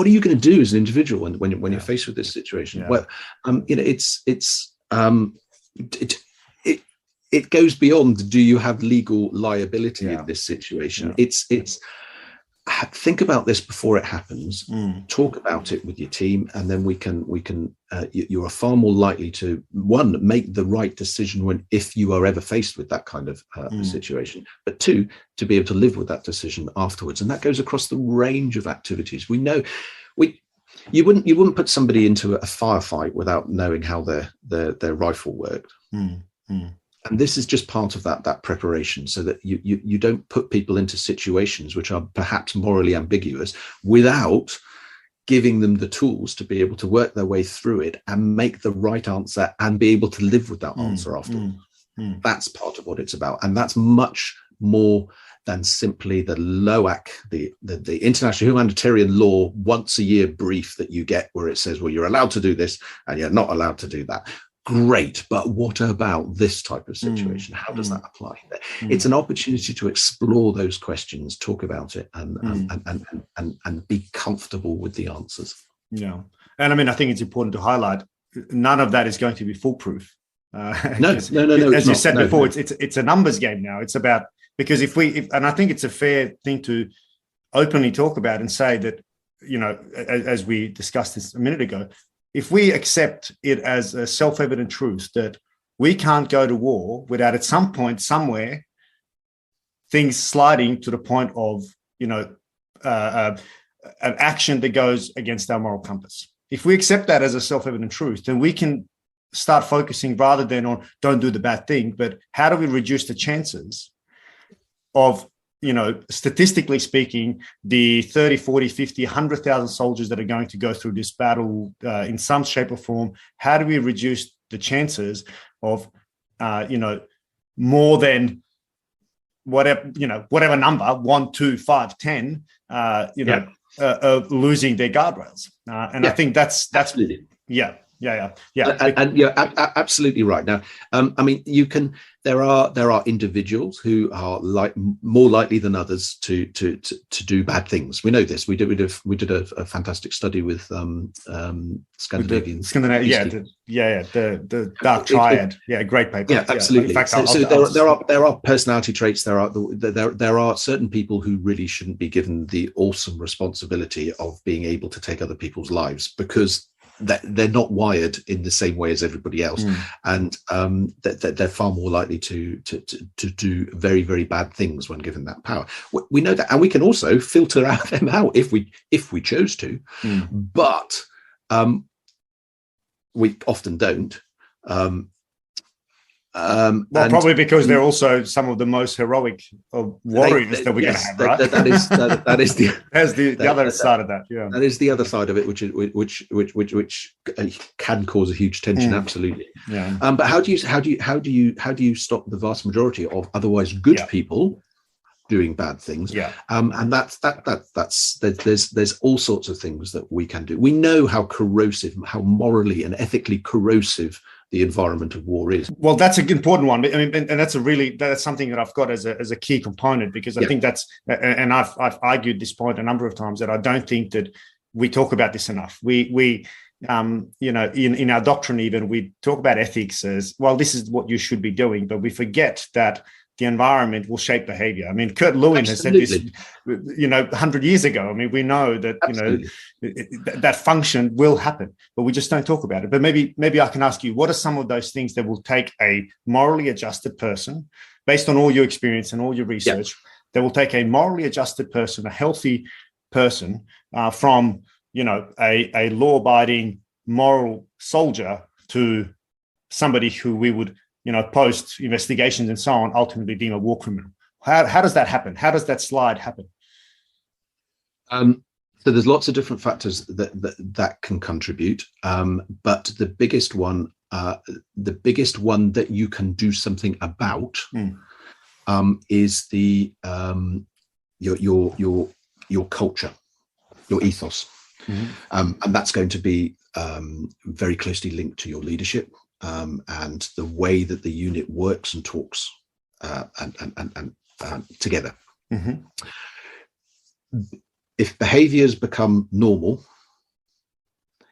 are you going to do as an individual when you're faced with this situation? Well, it goes beyond, do you have legal liability in this situation? It's think about this before it happens. Talk about it with your team, and then you are far more likely to, one, make the right decision if you are ever faced with that kind of situation, but two, to be able to live with that decision afterwards. And that goes across the range of activities. We know you wouldn't put somebody into a firefight without knowing how their rifle worked. And this is just part of that preparation, so that you don't put people into situations which are perhaps morally ambiguous without giving them the tools to be able to work their way through it and make the right answer and be able to live with that answer afterwards. That's part of what it's about. And that's much more than simply the LOAC, the International Humanitarian Law once a year brief that you get, where it says, well, you're allowed to do this and you're not allowed to do that. Great, but what about this type of situation? How does that apply? It's an opportunity to explore those questions, talk about it, and be comfortable with the answers. Yeah, and I mean, I think it's important to highlight, none of that is going to be foolproof. No. As you said before, it's a numbers game now. It's about, because and I think it's a fair thing to openly talk about and say that, as we discussed this a minute ago, if we accept it as a self-evident truth that we can't go to war without at some point, somewhere, things sliding to the point of, an action that goes against our moral compass. If we accept that as a self-evident truth, then we can start focusing, rather than on don't do the bad thing, but how do we reduce the chances of, statistically speaking, the 30, 40, 50, 100,000 soldiers that are going to go through this battle in some shape or form, how do we reduce the chances of, more than whatever number, 1, 2, 5, 10, losing their guardrails. I think that's absolutely. And you're absolutely right. Now, I mean, there are individuals who are more likely than others to do bad things. We know this. We did a fantastic study with Scandinavian. The dark triad. Great paper. Yeah, absolutely. In fact, there are personality traits. There are certain people who really shouldn't be given the awesome responsibility of being able to take other people's lives, because they're not wired in the same way as everybody else, and they're far more likely to do very, very bad things when given that power. We know that, and we can also filter them out if we chose to, but we often don't. Probably because they're also some of the most heroic warriors that we're going to have, right? That is the other side of that. Yeah, that is the other side of it, which can cause a huge tension. Absolutely. Yeah. But how do you stop the vast majority of otherwise good people doing bad things. Yeah. And there's all sorts of things that we can do. We know how corrosive, how morally and ethically corrosive the environment of war is. Well, that's an important one. I mean, and that's something that I've got as a key component, because I think that's, and I've argued this point a number of times, that I don't think that we talk about this enough. We you know, in our doctrine, even, we talk about ethics as, well, this is what you should be doing, but we forget that the environment will shape behavior. I mean, Kurt Lewin has said this, you know, 100 years ago. I mean, we know that, you know, that function will happen, but we just don't talk about it. But maybe I can ask you, what are some of those things that will take a morally adjusted person, based on all your experience and all your research, that will take a morally adjusted person, a healthy person, from, you know, a law-abiding moral soldier to somebody who we would, you know, post investigations and so on, ultimately deem a war criminal? How does that happen? How does that slide happen? So there's lots of different factors that can contribute, but the biggest one that you can do something about is the your culture, your ethos, and that's going to be very closely linked to your leadership. And the way that the unit works and talks and together. If behaviors become normal,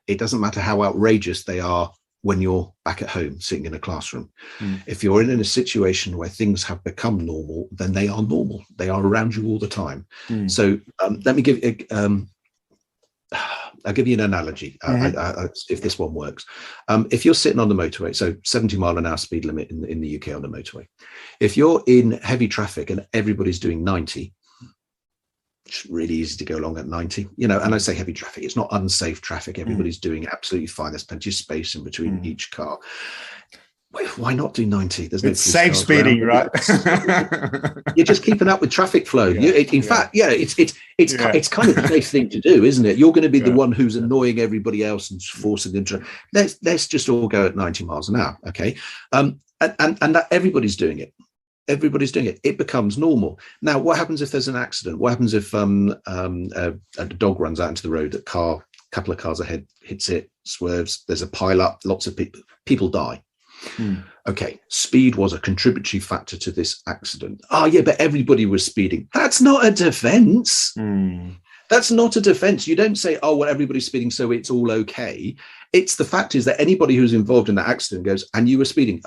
it doesn't matter how outrageous they are when you're back at home sitting in a classroom. If you're in a situation where things have become normal, then they are normal. They are around you all the time. So let me give I'll give you an analogy, if this one works. If you're sitting on the motorway, so 70 mile an hour speed limit in the UK on the motorway. If you're in heavy traffic and everybody's doing 90, it's really easy to go along at 90, you know, and I say heavy traffic, it's not unsafe traffic. Everybody's doing absolutely fine. There's plenty of space in between each car. Why not do 90? There's no it's safe speeding, right? You're just keeping up with traffic flow. In fact, it's kind of the safe thing to do, isn't it? You're going to be the one who's annoying everybody else and forcing them to. Let's just all go at 90 miles an hour, okay? And that everybody's doing it. Everybody's doing it. It becomes normal. Now, what happens if there's an accident? What happens if a dog runs out into the road? A couple of cars ahead hits it, swerves. There's a pile up. Lots of people die. Okay, speed was a contributory factor to this accident. Oh yeah, but everybody was speeding. That's not a defense. That's not a defense. You don't say, oh well, everybody's speeding, so it's all okay. It's the fact is that anybody who's involved in that accident goes, and you were speeding.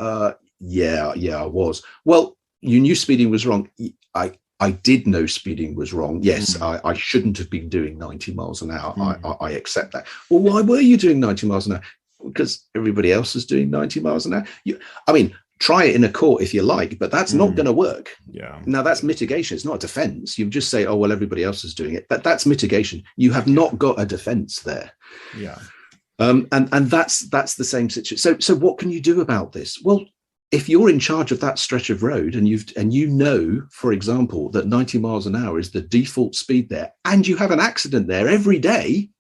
Yeah, I was. Well, you knew speeding was wrong. I did know speeding was wrong. Yes, I shouldn't have been doing 90 miles an hour. I accept that. Well, why were you doing 90 miles an hour? Because everybody else is doing 90 miles an hour. I mean, try it in a court if you like, but that's not going to work. Now that's mitigation. It's not a defense. You just say, oh, well, everybody else is doing it. But that's mitigation. You have not got a defense there. And that's the same situation. So what can you do about this? Well, if you're in charge of that stretch of road and you know, for example, that 90 miles an hour is the default speed there, and you have an accident there every day,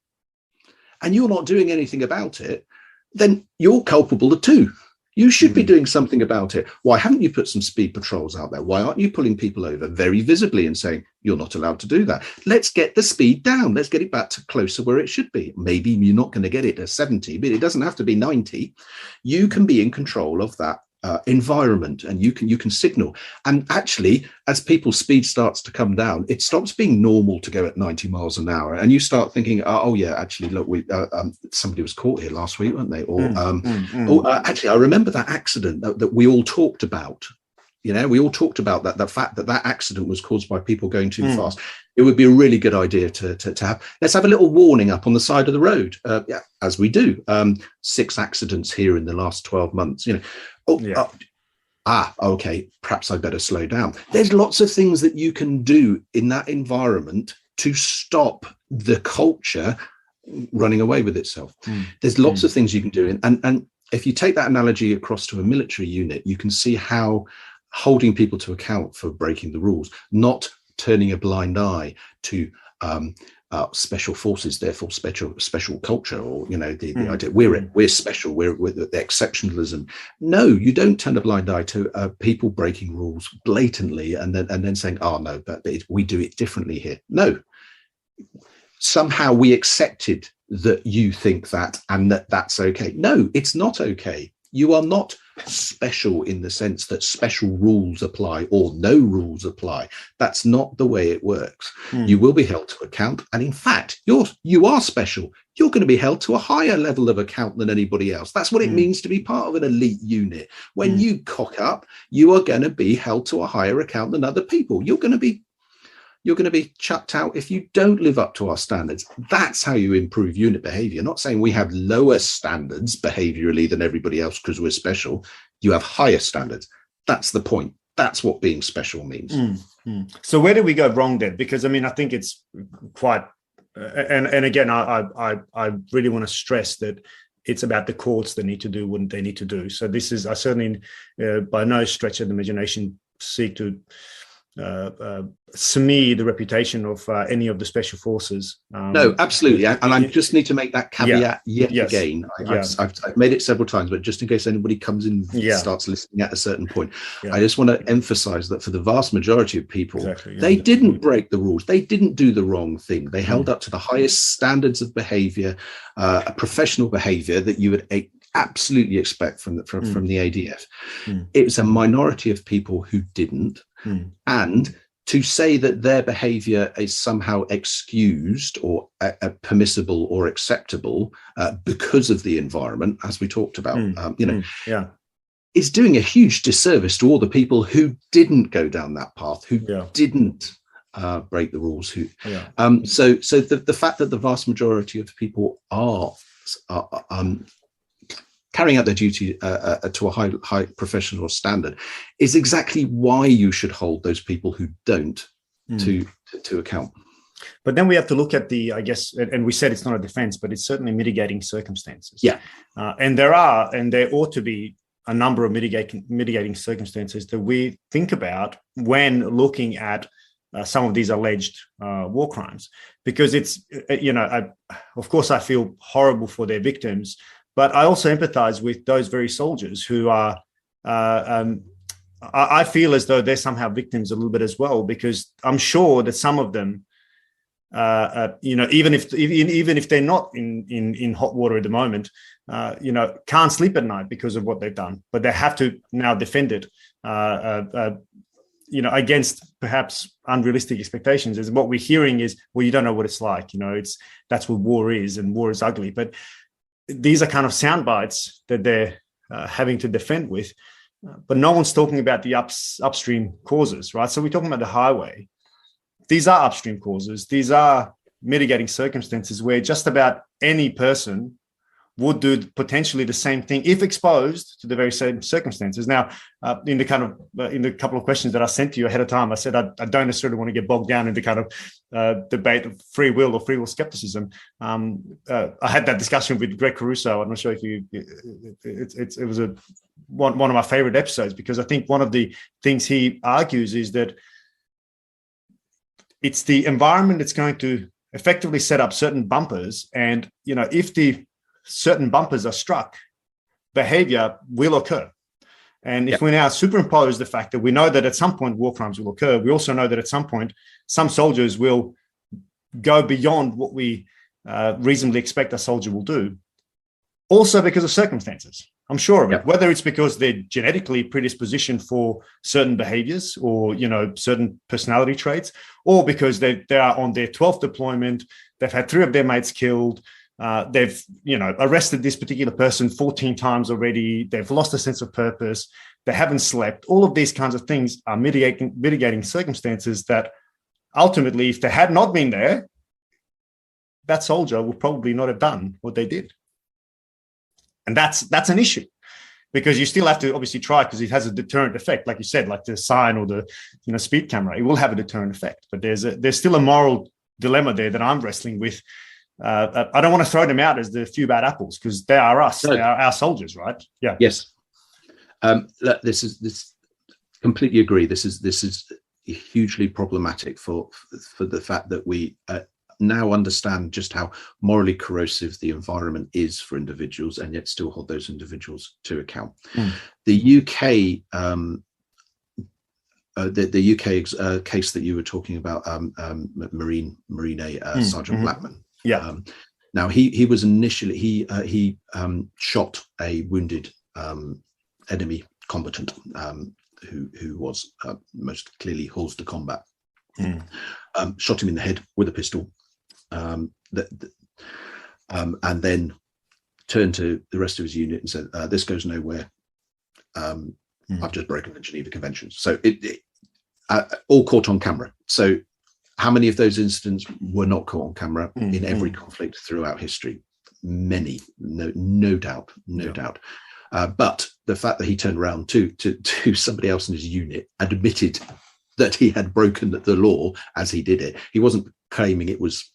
and you're not doing anything about it, then you're culpable too. You should be doing something about it. Why haven't you put some speed patrols out there? Why aren't you pulling people over very visibly and saying, you're not allowed to do that? Let's get the speed down. Let's get it back to closer where it should be. Maybe you're not going to get it to 70, but it doesn't have to be 90. You can be in control of that environment, and you can signal. And actually, as people's speed starts to come down, it stops being normal to go at 90 miles an hour, and you start thinking, oh yeah, actually, look, we somebody was caught here last week, weren't they? Or actually, I remember that accident that we all talked about. You know, we all talked about that, the fact that accident was caused by people going too fast. It would be a really good idea to have. Let's have a little warning up on the side of the road, as we do. 6 accidents here in the last 12 months. You know, okay, perhaps I better slow down. There's lots of things that you can do in that environment to stop the culture running away with itself. There's lots of things you can do, and if you take that analogy across to a military unit, you can see how holding people to account for breaking the rules, not turning a blind eye to special forces, therefore special culture, or the idea we're special, we're the exceptionalism. No, you don't turn a blind eye to people breaking rules blatantly and then saying, oh no, but we do it differently here. No, somehow we accepted that you think that and that's okay. No, it's not okay. You are not special in the sense that special rules apply or no rules apply. That's not the way it works. You will be held to account, and in fact, you are special. You're going to be held to a higher level of account than anybody else. That's what it means to be part of an elite unit. When you cock up, you are going to be held to a higher account than other people. You're going to be chucked out if you don't live up to our standards. That's how you improve unit behavior. Not saying we have lower standards behaviorally than everybody else because we're special. You have higher standards. That's the point. That's what being special means. So where do we go wrong then? Because I think it's quite, and again, I really want to stress that it's about the courts that need to do what they need to do. So I certainly, by no stretch of the imagination, seek to smear the reputation of any of the special forces. No, absolutely. And I just need to make that caveat again. I've made it several times, but just in case anybody comes in and starts listening at a certain point, I just want to emphasize that for the vast majority of people, they didn't break the rules. They didn't do the wrong thing. They held up to the highest standards of behavior, professional behavior that you would absolutely expect from the ADF. It's a minority of people who didn't. And to say that their behavior is somehow excused or permissible or acceptable because of the environment, as we talked about, is doing a huge disservice to all the people who didn't go down that path, who didn't break the rules. So the fact that the vast majority of people are carrying out their duty to a high professional standard is exactly why you should hold those people who don't to account. But then we have to look at I guess, and we said it's not a defense, but it's certainly mitigating circumstances. And there ought to be a number of mitigating circumstances that we think about when looking at some of these alleged war crimes, because it's, of course, I feel horrible for their victims, but I also empathize with those very soldiers who are, I feel as though they're somehow victims a little bit as well, because I'm sure that some of them, even if they're not in hot water at the moment, can't sleep at night because of what they've done, but they have to now defend it, against perhaps unrealistic expectations. Is what we're hearing is, well, you don't know what it's like. That's what war is, and war is ugly. But these are kind of sound bites that they're having to defend with, but no one's talking about the upstream causes, right? So we're talking about the highway. These are upstream causes. These are mitigating circumstances where just about any person would do potentially the same thing if exposed to the very same circumstances. Now, in the couple of questions that I sent to you ahead of time, I said I don't necessarily want to get bogged down in the kind of debate of free will or free will skepticism. I had that discussion with Greg Caruso. I'm not sure if it was one of my favorite episodes, because I think one of the things he argues is that it's the environment that's going to effectively set up certain bumpers, and if the certain bumpers are struck, behavior will occur. And if we now superimpose the fact that we know that at some point war crimes will occur, we also know that at some point some soldiers will go beyond what we reasonably expect a soldier will do, also because of circumstances. I'm sure of it, whether it's because they're genetically predispositioned for certain behaviors or, certain personality traits, or because they are on their 12th deployment, they've had 3 of their mates killed, they've, arrested this particular person 14 times already, they've lost a sense of purpose, they haven't slept. All of these kinds of things are mitigating circumstances that ultimately, if they had not been there, that soldier would probably not have done what they did. And that's an issue, because you still have to obviously try, because it has a deterrent effect, like you said, like the sign or the speed camera. It will have a deterrent effect, but there's still a moral dilemma there that I'm wrestling with. I don't want to throw them out as the few bad apples, because they are us. No. They are our soldiers, right? Yeah. Yes. This completely agree. This is hugely problematic for the fact that we now understand just how morally corrosive the environment is for individuals, and yet still hold those individuals to account. The UK, the UK case that you were talking about, Marine Sergeant Blackman. Now he was initially he shot a wounded enemy combatant who was most clearly hors de combat. Shot him in the head with a pistol, and then turned to the rest of his unit and said, "This goes nowhere. I've just broken the Geneva Conventions." So it all caught on camera. So how many of those incidents were not caught on camera in every conflict throughout history? Many, no doubt. But the fact that he turned around to somebody else in his unit, admitted that he had broken the law as he did it. He wasn't claiming it was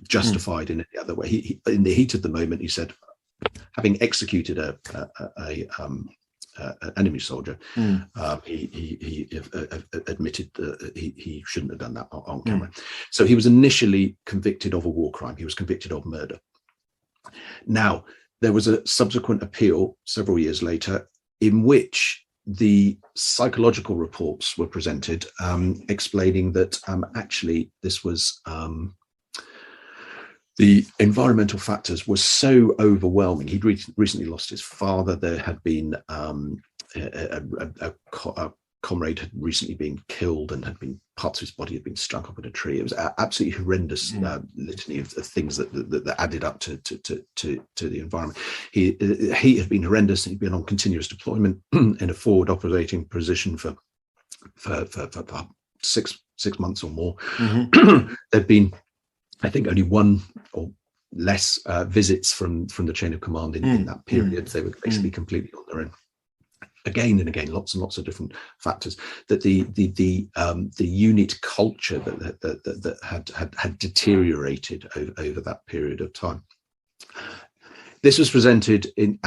justified in any other way. He in the heat of the moment, he said, having executed a enemy soldier, he admitted that he shouldn't have done that on camera. So he was initially convicted of a war crime. He was convicted of murder. Now, there was a subsequent appeal several years later in which the psychological reports were presented, explaining that actually this was the environmental factors were so overwhelming. He'd recently lost his father. There had been a comrade had recently been killed, and had been parts of his body had been struck up in a tree. It was absolutely horrendous litany of things that added up to the environment. He had been horrendous. He'd been on continuous deployment in a forward operating position for 6 months or more. There'd been, I think, only one or less visits from the chain of command in that period. They were basically completely on their own. Again and again, lots and lots of different factors. That the unit culture that had deteriorated over that period of time. This was presented to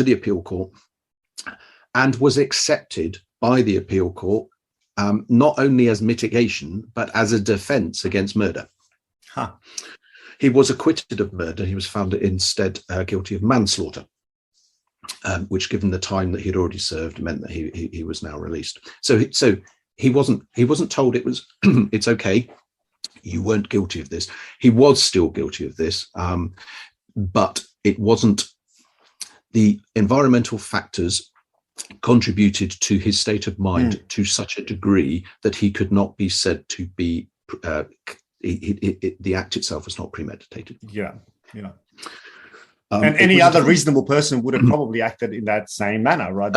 the appeal court, and was accepted by the appeal court, not only as mitigation but as a defence against murder. He was acquitted of murder. He was found instead guilty of manslaughter. Which, given the time that he had already served, meant that he was now released. So he wasn't told it was it's okay, you weren't guilty of this. He was still guilty of this, but it wasn't. The environmental factors contributed to his state of mind to such a degree that he could not be said to be. The act itself was not premeditated. Yeah. And any other reasonable person would have probably acted in that same manner, right?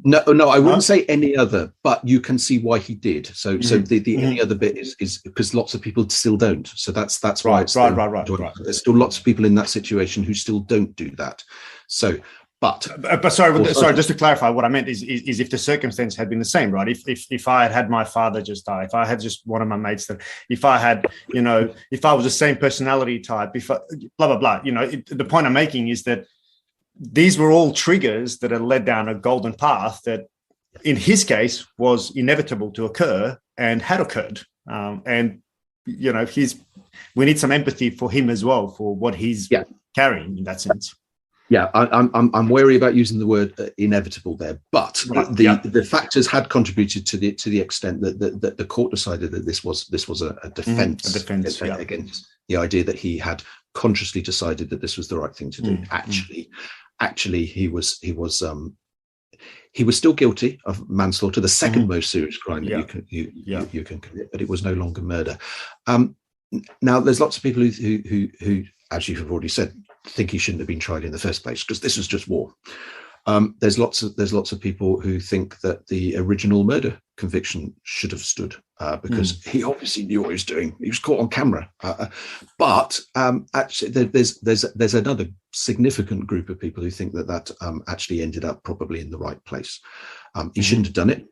No, I wouldn't say any other, but you can see why he did. So the any other bit is because lots of people still don't. So that's why right. There's still lots of people in that situation who still don't do that. So, but sorry, just to clarify, what I meant is if the circumstance had been the same, right? If I had my father just die, if I had just one of my mates, if I had, if I was the same personality type, if I, blah blah blah, the point I'm making is that these were all triggers that had led down a golden path that, in his case, was inevitable to occur and had occurred. And we need some empathy for him as well, for what he's carrying in that sense. Yeah, I'm wary about using the word inevitable there, but the factors had contributed to the extent that the court decided that this was a defence against the idea that he had consciously decided that this was the right thing to do. Actually, he was still guilty of manslaughter, the second most serious crime that you can commit, but it was no longer murder. Now, there's lots of people who, as you have already said, think he shouldn't have been tried in the first place because this was just war. There's lots of people who think that the original murder conviction should have stood because he obviously knew what he was doing. He was caught on camera. But actually, there's another significant group of people who think that actually ended up probably in the right place. He shouldn't have done it.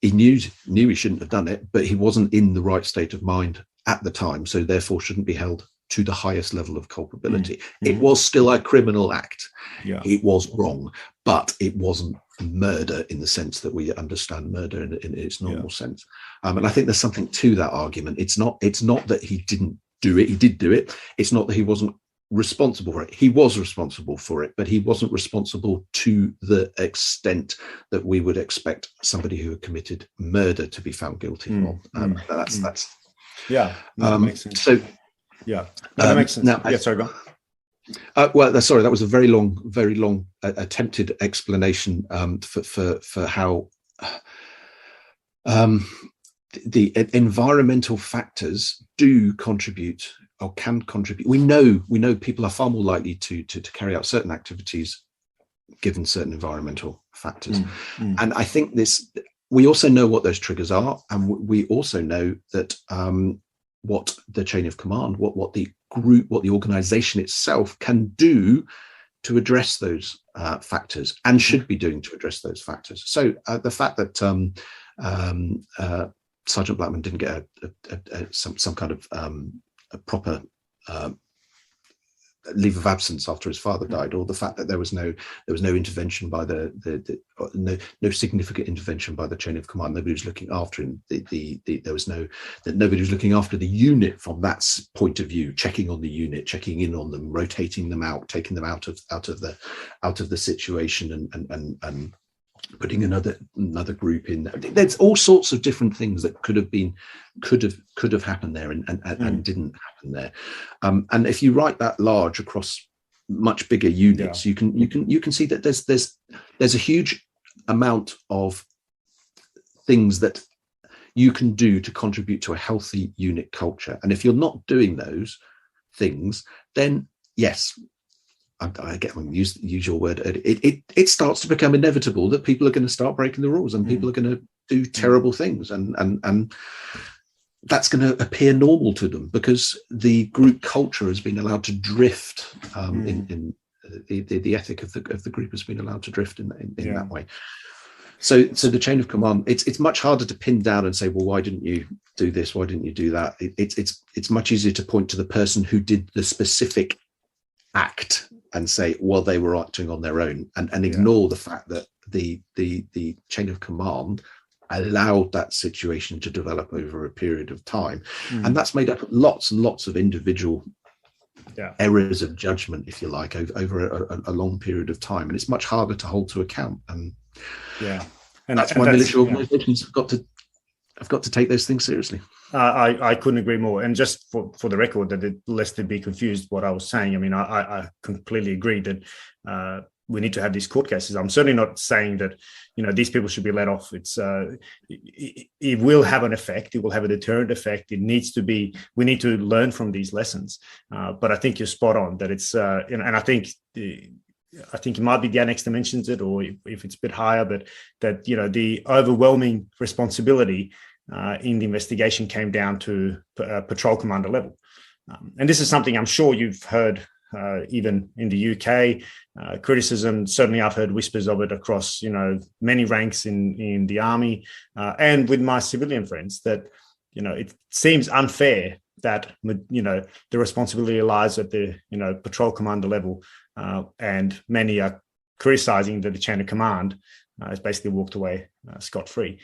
He knew he shouldn't have done it, but he wasn't in the right state of mind at the time, so therefore shouldn't be held to the highest level of culpability. It was still a criminal act. It was wrong, but it wasn't murder in the sense that we understand murder in its normal sense. And I think there's something to that argument. It's not that he didn't do it. He did do it. It's not that he wasn't responsible for it. He was responsible for it, but he wasn't responsible to the extent that we would expect somebody who had committed murder to be found guilty of. That makes sense. So that makes sense. Now, sorry, go on. Sorry, that was a very long attempted explanation for how the environmental factors do contribute or can contribute. We know people are far more likely to carry out certain activities given certain environmental factors. And I think we also know what those triggers are, and we also know that what the chain of command, what the group, what the organization itself can do to address those factors, and should be doing to address those factors. So the fact that Sergeant Blackman didn't get some kind of a proper leave of absence after his father died, or the fact that there was no intervention by no significant intervention by the chain of command. Nobody was looking after him. Nobody was looking after the unit from that point of view, checking on the unit, checking in on them, rotating them out, taking them out of the situation, and putting another group in. There's all sorts of different things that could have happened there and didn't happen there. And if you write that large across much bigger units, you can see that there's a huge amount of things that you can do to contribute to a healthy unit culture. And if you're not doing those things, then yes, I get when use your word, it starts to become inevitable that people are going to start breaking the rules, and people are going to do terrible things, and that's going to appear normal to them because the group culture has been allowed to drift. In the ethic of the group has been allowed to drift in that way. So the chain of command, it's much harder to pin down and say, well, why didn't you do this? Why didn't you do that? It's much easier to point to the person who did the specific act and say, well, they were acting on their own, and ignore the fact that the chain of command allowed that situation to develop over a period of time. And that's made up lots and lots of individual errors of judgment, if you like, over a long period of time. And it's much harder to hold to account. And that's why military organizations have got to take those things seriously. I couldn't agree more. And just for the record, that lest it be confused what I was saying, I mean, I completely agree that we need to have these court cases. I'm certainly not saying that, these people should be let off. It will have an effect. It will have a deterrent effect. We need to learn from these lessons. But I think you're spot on that it's, and I think it might be the Annex that mentions it, or if it's a bit higher, but that, the overwhelming responsibility in the investigation came down to patrol commander level. And this is something I'm sure you've heard even in the UK, criticism. Certainly I've heard whispers of it across, many ranks in the army and with my civilian friends that, it seems unfair that, the responsibility lies at the, patrol commander level. And many are criticizing that the chain of command has basically walked away scot-free.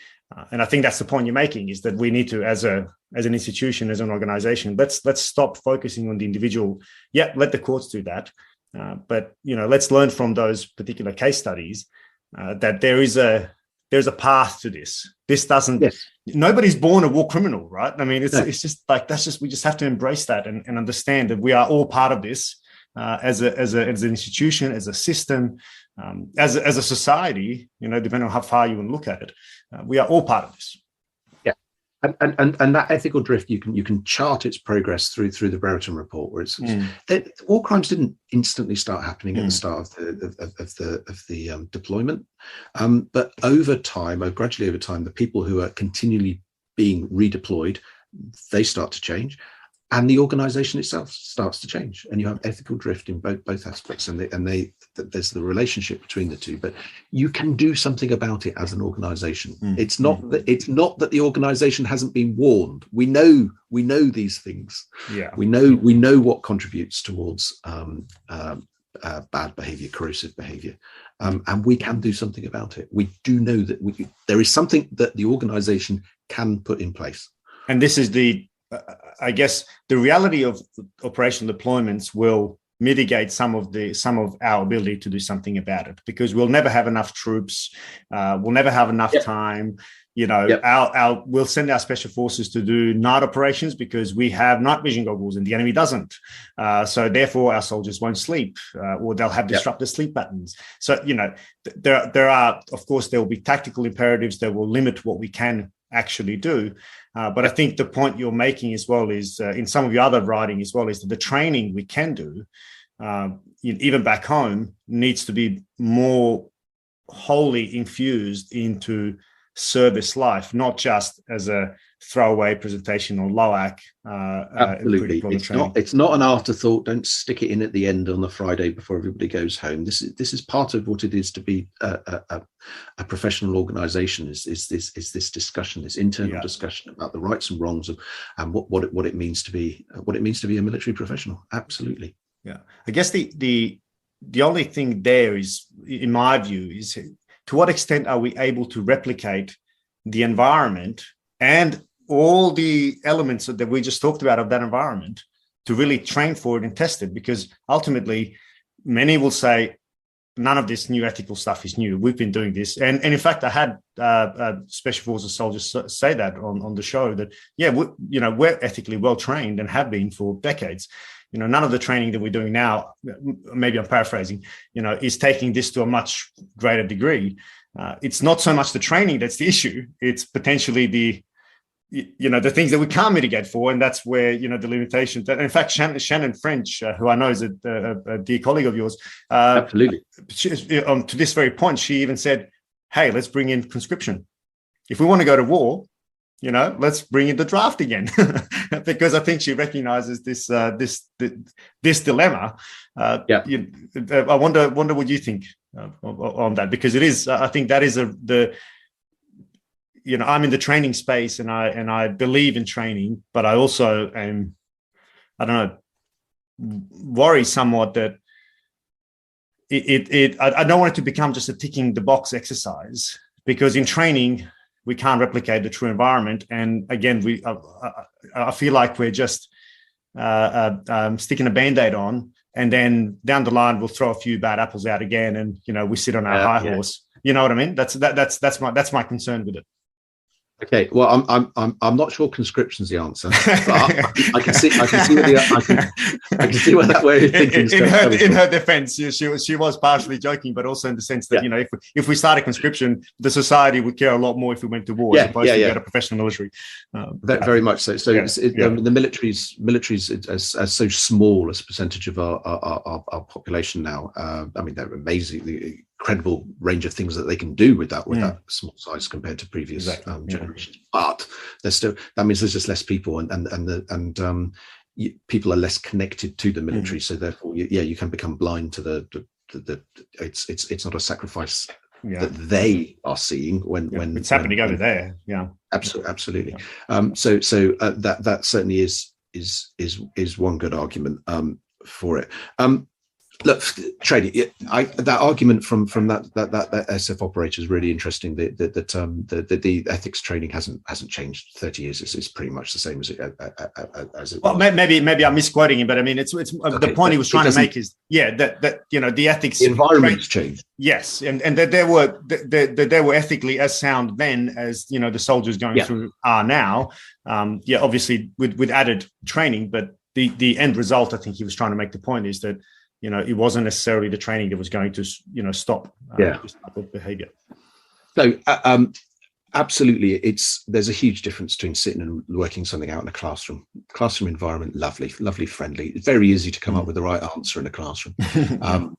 And I think that's the point you're making, is that we need to, as an institution, as an organization, let's stop focusing on the individual. Let the courts do that. But, let's learn from those particular case studies that there's a path to this. This doesn't, nobody's born a war criminal, right? I mean, it's just like, we just have to embrace that and understand that we are all part of this as an institution, as a system, as a society, depending on how far you want to look at it. We are all part of this. Yeah, and that ethical drift, you can chart its progress through the Brereton report, where it's war crimes didn't instantly start happening at the start of the deployment, but gradually over time, the people who are continually being redeployed, they start to change. And the organization itself starts to change, and you have ethical drift in both aspects, and there's the relationship between the two. But you can do something about it as an organization. It's not that the organization hasn't been warned. We know these things. Yeah, we know what contributes towards bad behavior, corrosive behavior, and we can do something about it. We do know that there is something that the organization can put in place. And this is I guess the reality of operational deployments will mitigate some of our ability to do something about it, because we'll never have enough troops, we'll never have enough time. We'll send our special forces to do night operations because we have night vision goggles and the enemy doesn't. So therefore our soldiers won't sleep, or they'll have disrupted sleep patterns. So, there are, of course, there will be tactical imperatives that will limit what we can actually do. But I think the point you're making as well is, in some of your other writing as well, is that the training we can do, even back home, needs to be more wholly infused into service life, not just as a throwaway presentation or LOAC. Absolutely, it's not an afterthought. Don't stick it in at the end on the Friday before everybody goes home. This is part of what it is to be a professional organisation. Is this discussion, this internal discussion about the rights and wrongs of, and what it means to be a military professional. Absolutely. Yeah, I guess the only thing there is, in my view, is to what extent are we able to replicate the environment and all the elements that we just talked about of that environment to really train for it and test it? Because ultimately, many will say, none of this new ethical stuff is new. We've been doing this. And in fact, I had Special Forces soldiers say that on the show, that, we're ethically well trained and have been for decades. None of the training that we're doing now, maybe I'm paraphrasing, is taking this to a much greater degree. It's not so much the training that's the issue. It's potentially the things that we can't mitigate for. And that's where, the limitations. In fact, Shannon French, who I know is a dear colleague of yours. Absolutely. To this very point, she even said, hey, let's bring in conscription. If we want to go to war, let's bring in the draft again, because I think she recognizes this dilemma. I wonder what you think on that, because it is, I think that is I'm in the training space and I believe in training, but I also am, worry somewhat that I don't want it to become just a ticking the box exercise, because in training, we can't replicate the true environment. And again, I feel like we're just sticking a Band-Aid on, and then down the line, we'll throw a few bad apples out again. And, we sit on our high horse. You know what I mean? That's my concern with it. Okay, well, I'm not sure conscription's the answer, but I can see where you're thinking. In her defence, she was partially joking, but also in the sense that if we started conscription, the society would care a lot more if we went to war as opposed to get a professional military. Very much so. So the military's as so small as a percentage of our population now. They're amazingly incredible range of things that they can do with that small size compared to previous generations. But there's still, that means there's just less people, and people are less connected to the military. So therefore, you can become blind to the it's not a sacrifice that they are seeing when it's happening over there. Yeah, absolutely. That certainly is one good argument for it. Look, trading. That argument from that SF operator is really interesting. That the ethics training hasn't changed 30 years. It's pretty much the same as it well, was. Maybe I'm misquoting him, but I mean, it's okay, the point he was trying to make is that the ethics, the environment's changed. Yes, and that they were ethically as sound then as the soldiers going through are now. Obviously with added training, but the end result, I think he was trying to make the point is that. It wasn't necessarily the training that was going to, stop this type of behavior. So, absolutely, there's a huge difference between sitting and working something out in a classroom. Classroom environment, lovely, friendly. It's very easy to come up with the right answer in a classroom, and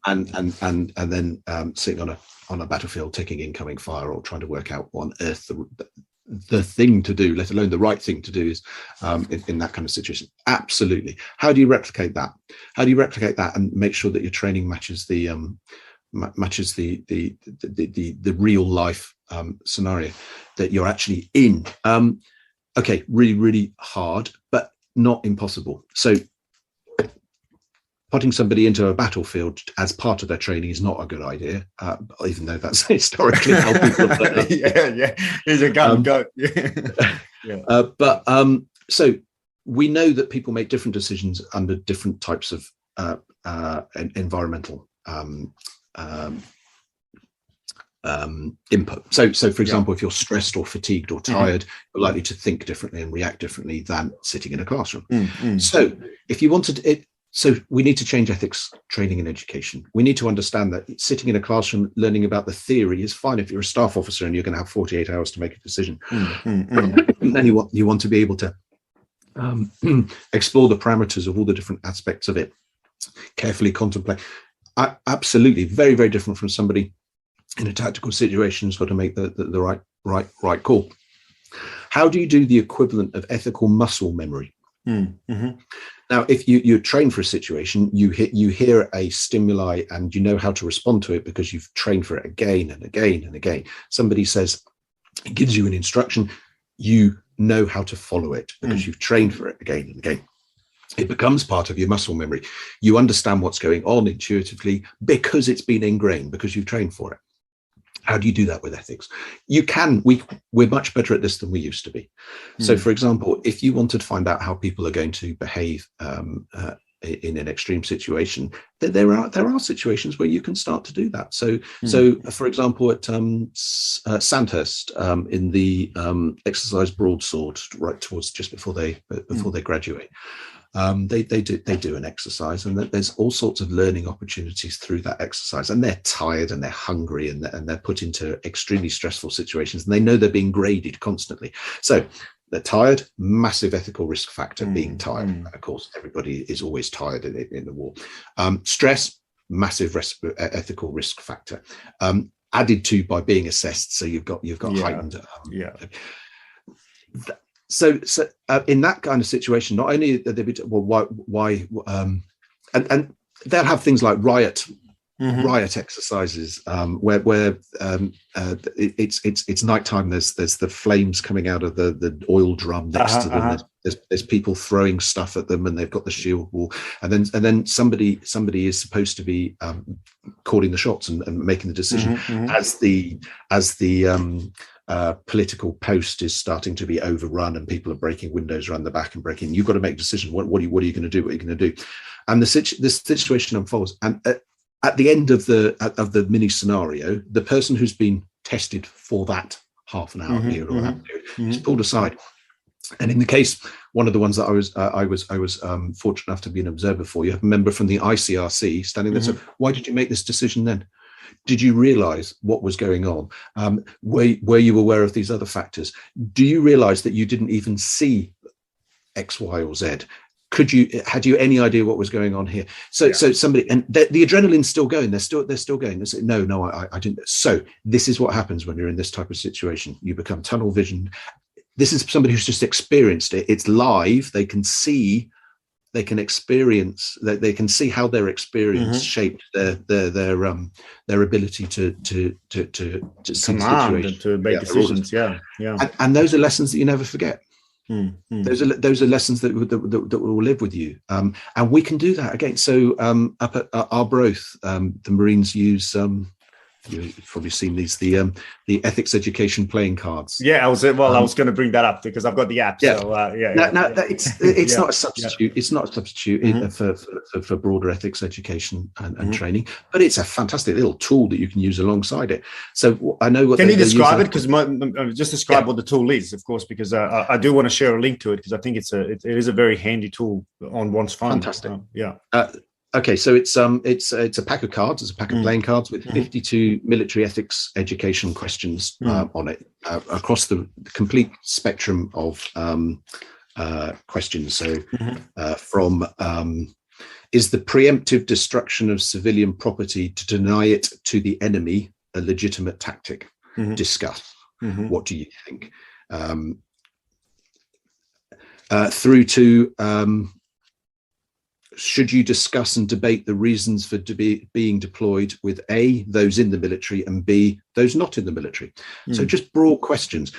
then sitting on a battlefield, taking incoming fire, or trying to work out what on earth the thing to do, let alone the right thing to do, is in that kind of situation. Absolutely. How do you replicate that? How do you replicate that and make sure that your training matches the real life scenario that you're actually in? Okay, really, really hard, but not impossible. So putting somebody into a battlefield as part of their training is not a good idea, even though that's historically how people have done it. Here's a gun, go. Yeah. So we know that people make different decisions under different types of environmental input. So for example, if you're stressed or fatigued or tired, you're likely to think differently and react differently than sitting in a classroom. So if you wanted it, so we need to change ethics training and education. We need to understand that sitting in a classroom learning about the theory is fine if you're a staff officer and you're going to have 48 hours to make a decision. And then you want to be able to explore the parameters of all the different aspects of it, carefully contemplate. Absolutely, very, very different from somebody in a tactical situation who's got to make the right call. How do you do the equivalent of ethical muscle memory? Now, if you train for a situation, you hear a stimuli and you know how to respond to it because you've trained for it again and again and again. Somebody says, it gives you an instruction, you know how to follow it because you've trained for it again and again. It becomes part of your muscle memory. You understand what's going on intuitively because it's been ingrained, because you've trained for it. How do you do that with ethics? You can. We're much better at this than we used to be. So, for example, if you wanted to find out how people are going to behave in an extreme situation, there are situations where you can start to do that. So for example, at Sandhurst, in the exercise broadsword, right towards just before they graduate. They do an exercise, and there's all sorts of learning opportunities through that exercise, and they're tired and they're hungry and they're put into extremely stressful situations, and they know they're being graded constantly. So they're tired, massive ethical risk factor being tired. And of course, everybody is always tired in the war. Stress, massive ethical risk factor, added to by being assessed. So you've got heightened. So in that kind of situation, not only are they and they'll have things like riot exercises where it's nighttime. There's the flames coming out of the oil drum next to them. There's people throwing stuff at them, and they've got the shield wall. And then somebody is supposed to be calling the shots and making the decision as the political post is starting to be overrun and people are breaking windows around the back and breaking. You've got to make a decision. What are you going to do? What are you going to do? And this situation unfolds. And at the end of the mini scenario, the person who's been tested for that half an hour period or that period is pulled aside. And in the case, one of the ones that I was fortunate enough to be an observer for, you have a member from the ICRC standing there. So why did you make this decision then? Did you realize what was going on? Were you aware of these other factors? Do you realize that you didn't even see X, Y, or Z? Had you any idea what was going on here? So somebody, and the adrenaline's still going. They're still going. They say, no, I didn't. So this is what happens when you're in this type of situation. You become tunnel vision. This is somebody who's just experienced it. It's live. They can see. They can experience. They can see how their experience shaped their ability to command and to make decisions. And those are lessons that you never forget. Those are lessons that will live with you, and we can do that again. So up at Arbroath, the Marines use you've probably seen these the ethics education playing cards. I was going to bring that up because I've got the app. It's not a substitute. It's not a substitute for broader ethics education and training, but it's a fantastic little tool that you can use alongside it. So I know what. Can you describe it? Because just describe what the tool is, of course, because I do want to share a link to it because I think it is a very handy tool on one's phone. Fantastic. Okay, so it's a pack of cards. It's a pack of playing cards with 52 military ethics education questions on it across the complete spectrum of questions. So from is the preemptive destruction of civilian property to deny it to the enemy a legitimate tactic? Discuss. What do you think? Through to should you discuss and debate the reasons for being deployed with A, those in the military, and B, those not in the military? So just broad questions.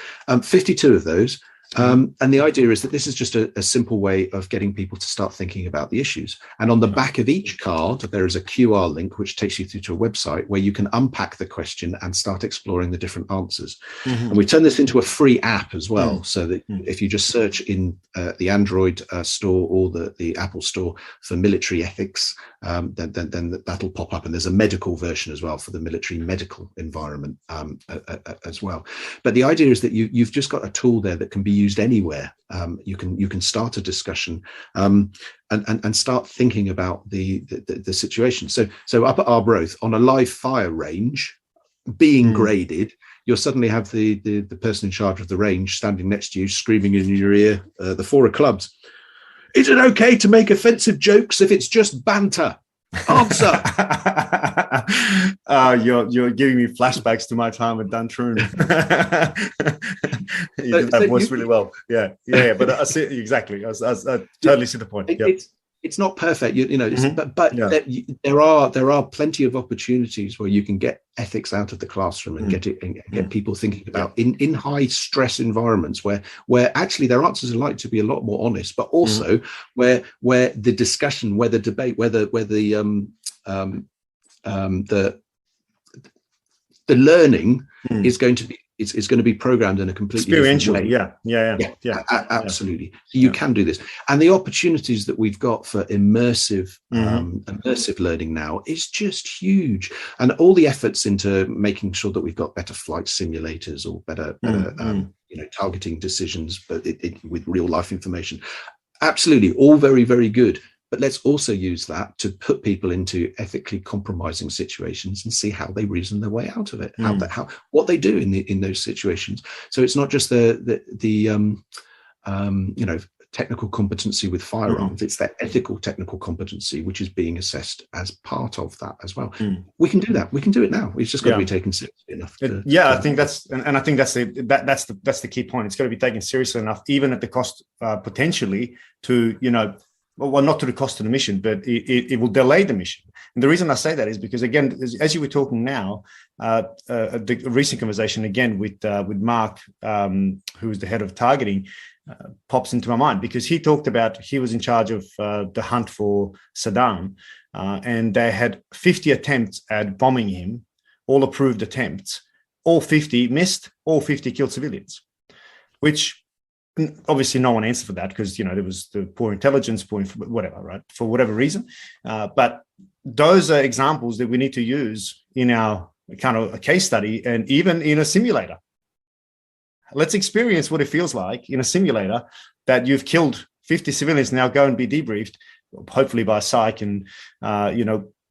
52 of those. And the idea is that this is just a simple way of getting people to start thinking about the issues. And on the back of each card, there is a QR link which takes you through to a website where you can unpack the question and start exploring the different answers. And we turn this into a free app as well, so that if you just search in the Android store or the Apple store for military ethics, then that'll pop up. And there's a medical version as well for the military medical environment as well. But the idea is that you've just got a tool there that can be used anywhere. You can start a discussion and start thinking about the situation. So up at Arbroath, on a live fire range being graded, you'll suddenly have the person in charge of the range standing next to you, screaming in your ear, the four of clubs, "Is it okay to make offensive jokes if it's just banter? Answer." You're giving me flashbacks to my time at Duntroon. You did that voice really well. Yeah. But I see exactly. I totally see the point. It's not perfect, but there are plenty of opportunities where you can get ethics out of the classroom and get people thinking about in high stress environments where actually their answers are likely to be a lot more honest, but also where the discussion, where the debate, where the learning is going to be. It's going to be programmed in a completely experientially. Absolutely. So you can do this, and the opportunities that we've got for immersive learning now is just huge. And all the efforts into making sure that we've got better flight simulators or better targeting decisions, but with real life information. Absolutely, all very, very good. But let's also use that to put people into ethically compromising situations and see how they reason their way out of it, what they do in those situations. So it's not just the technical competency with firearms; it's that ethical technical competency which is being assessed as part of that as well. We can do that. We can do it now. It's just got to be taken seriously enough. I think that's the key point. It's got to be taken seriously enough, even at the cost potentially to well, not to the cost of the mission, but it will delay the mission. And the reason I say that is because, again, as you were talking now, the recent conversation again with Mark, who is the head of targeting, pops into my mind, because he talked about he was in charge of the hunt for Saddam, and they had 50 attempts at bombing him, all approved attempts. All 50 missed, all 50 killed civilians, which obviously no one answered for that because there was the poor intelligence, whatever, right, for whatever reason. But those are examples that we need to use in our kind of a case study and even in a simulator. Let's experience what it feels like in a simulator that you've killed 50 civilians. Now go and be debriefed, hopefully by psych, and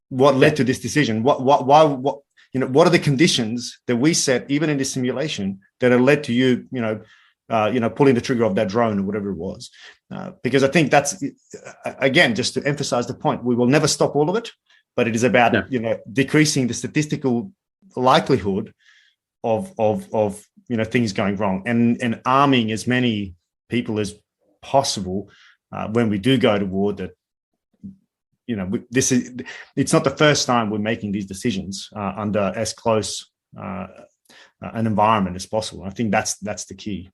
what led to this decision. Why are the conditions that we set even in this simulation that have led to you pulling the trigger of that drone or whatever it was, because I think that's, again, just to emphasize the point, we will never stop all of it, but it is about decreasing the statistical likelihood of things going wrong and arming as many people as possible when we do go to war. That it's not the first time we're making these decisions under as close an environment as possible. I think that's the key.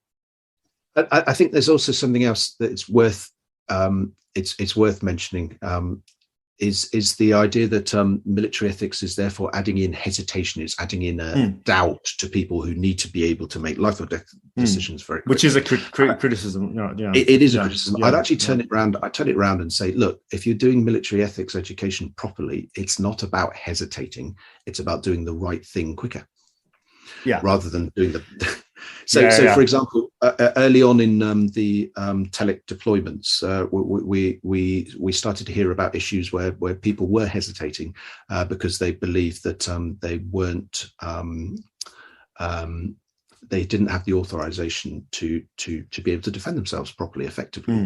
I think there's also something else that it's worth mentioning, is the idea that military ethics is therefore adding in hesitation. It's adding in a doubt to people who need to be able to make life or death decisions very quickly. Which is a criticism. It is a criticism. I'd actually turn it around and say, look, if you're doing military ethics education properly, it's not about hesitating. It's about doing the right thing quicker. Rather than doing the for example, early on in the telic deployments, we started to hear about issues where people were hesitating because they believed that they didn't have the authorization to be able to defend themselves properly, effectively.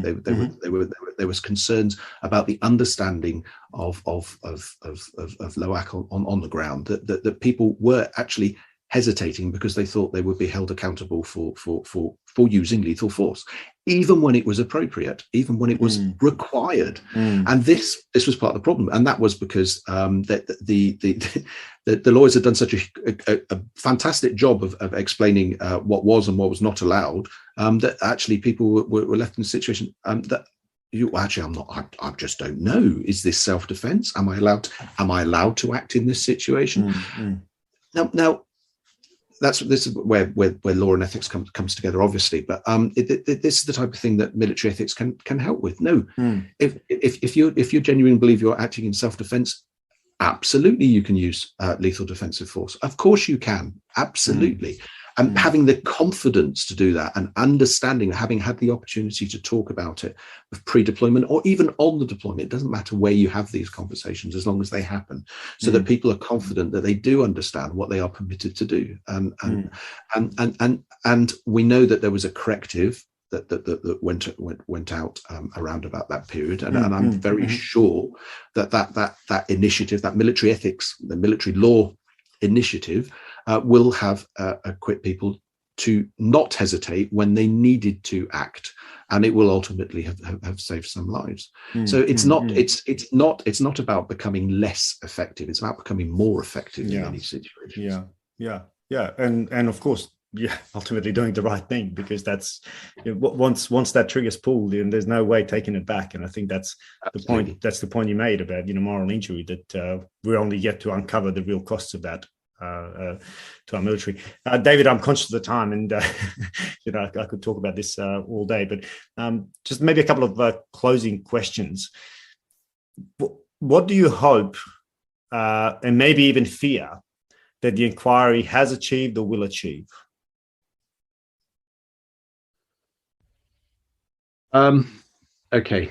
There was concerns about the understanding of LOAC on the ground, that people were actually hesitating because they thought they would be held accountable for using lethal force. even when it was appropriate, even when it was required. And this was part of the problem, and that was because the lawyers had done such a fantastic job of explaining what was and what was not allowed, that actually people were left in a situation that I just don't know. Is this self-defense? Am I allowed to act in this situation? Now. This is where law and ethics comes together, obviously. But this is the type of thing that military ethics can help with. No, if you genuinely believe you're acting in self-defense, absolutely you can use lethal defensive force. Of course you can, absolutely. And having the confidence to do that, and understanding, having had the opportunity to talk about it of pre-deployment or even on the deployment, it doesn't matter where you have these conversations as long as they happen, so that people are confident that they do understand what they are permitted to do. And we know that there was a corrective that went out around about that period, and I'm very sure that initiative, that military ethics, the military law initiative, will have equipped people to not hesitate when they needed to act, and it will ultimately have saved some lives. So it's not about becoming less effective; it's about becoming more effective in any situation. And of course, ultimately doing the right thing, because that's once that trigger's pulled, then there's no way taking it back. And I think that's the point. That's the point you made about moral injury, that we're only yet to uncover the real costs of that to our military. David, I'm conscious of the time, and I could talk about this all day, but just maybe a couple of closing questions. What do you hope, and maybe even fear, that the inquiry has achieved or will achieve? Okay.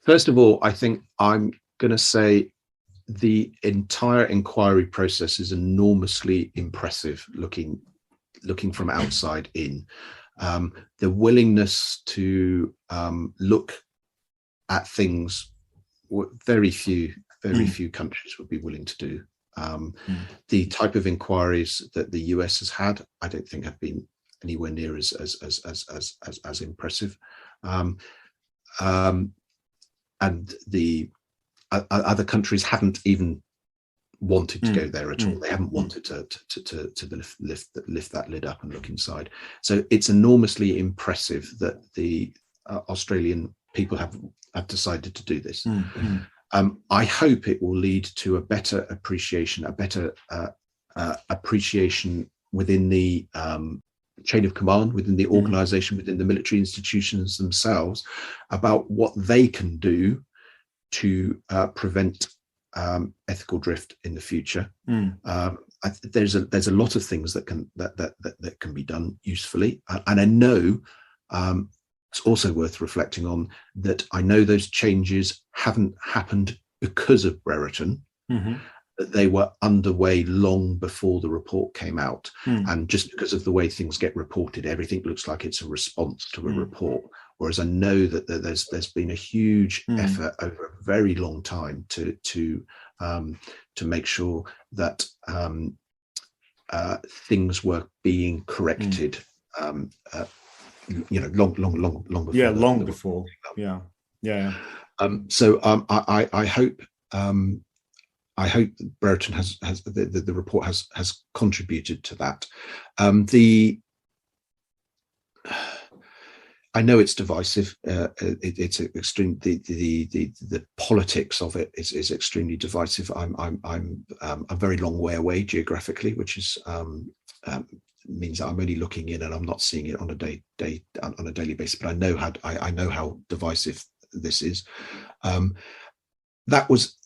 First of all, I think I'm going to say the entire inquiry process is enormously impressive, looking from outside in. The willingness to look at things very few countries would be willing to do. The type of inquiries that the US has had, I don't think have been anywhere near as impressive. And the other countries haven't even wanted to go there at all. They haven't wanted to lift that lid up and look inside. So it's enormously impressive that the Australian people have decided to do this. I hope it will lead to a better appreciation, appreciation within the chain of command, within the organization, within the military institutions themselves, about what they can do to prevent ethical drift in the future. There's a lot of things that can be done usefully, and I know it's also worth reflecting on that. I know those changes haven't happened because of Brereton. That they were underway long before the report came out, and just because of the way things get reported, everything looks like it's a response to a report. Whereas I know that there's been a huge effort over a very long time to make sure that things were being corrected. Long before. Yeah, long before. Yeah. So I hope Brereton has the report has contributed to that. I know it's divisive. It's extreme. The politics of it is extremely divisive. I'm a very long way away geographically, which is means that I'm only looking in and I'm not seeing it on a daily basis. But I know how divisive this is. That was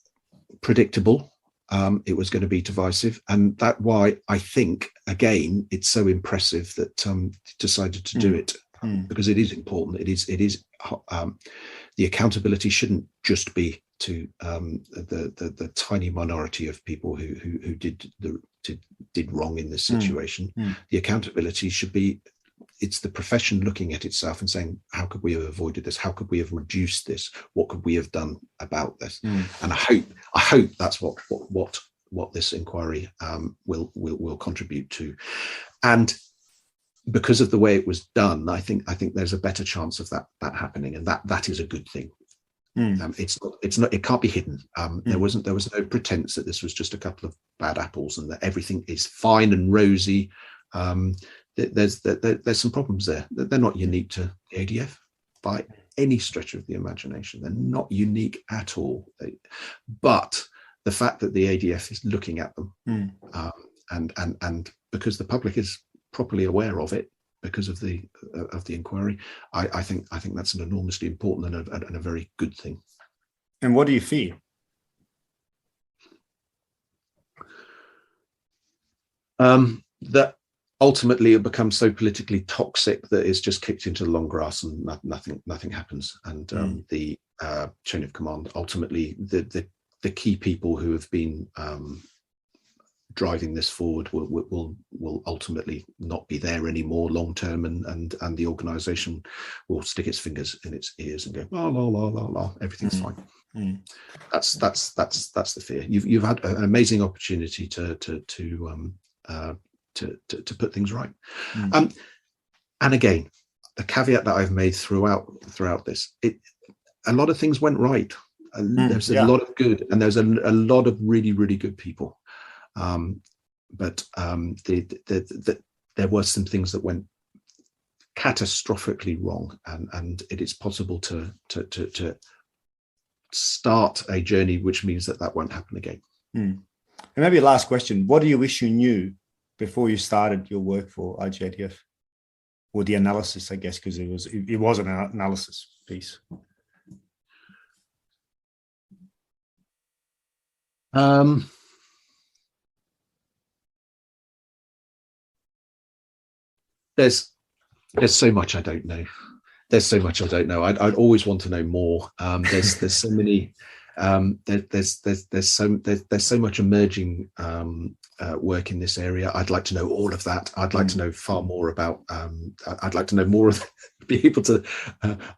predictable. It was going to be divisive, and that's why I think again it's so impressive that decided to do it, because it is important. It is the accountability shouldn't just be to the tiny minority of people who did wrong in this situation. The accountability should be, it's the profession looking at itself and saying, how could we have avoided this? How could we have reduced this? What could we have done about this? And I hope that's what this inquiry will contribute to. And because of the way it was done, I think there's a better chance of that happening, and that is a good thing. It can't be hidden. There was no pretense that this was just a couple of bad apples and that everything is fine and rosy. There's some problems there. They're not unique to the ADF by any stretch of the imagination. They're not unique at all. But the fact that the ADF is looking at them, and because the public is properly aware of it because of the inquiry, I think that's an enormously important and a very good thing. And what do you fear? That ultimately it becomes so politically toxic that it's just kicked into the long grass and nothing happens. And the chain of command, ultimately the key people who have been driving this forward will ultimately not be there anymore long term, and the organization will stick its fingers in its ears and go la la la la la, everything's fine. That's the fear. You've had an amazing opportunity to put things right. And again, the caveat that I've made throughout this, a lot of things went right. There's a lot of good, and there's a lot of really, really good people. But there were some things that went catastrophically wrong, and it is possible to start a journey which means that won't happen again. And maybe a last question: what do you wish you knew before you started your work for IGADF, or the analysis? I guess because it was an analysis piece. There's so much I don't know. I'd always want to know more. There's so many. There's so much emerging work in this area. I'd like to know all of that. I'd like to know far more about. I'd like to know more of, be able to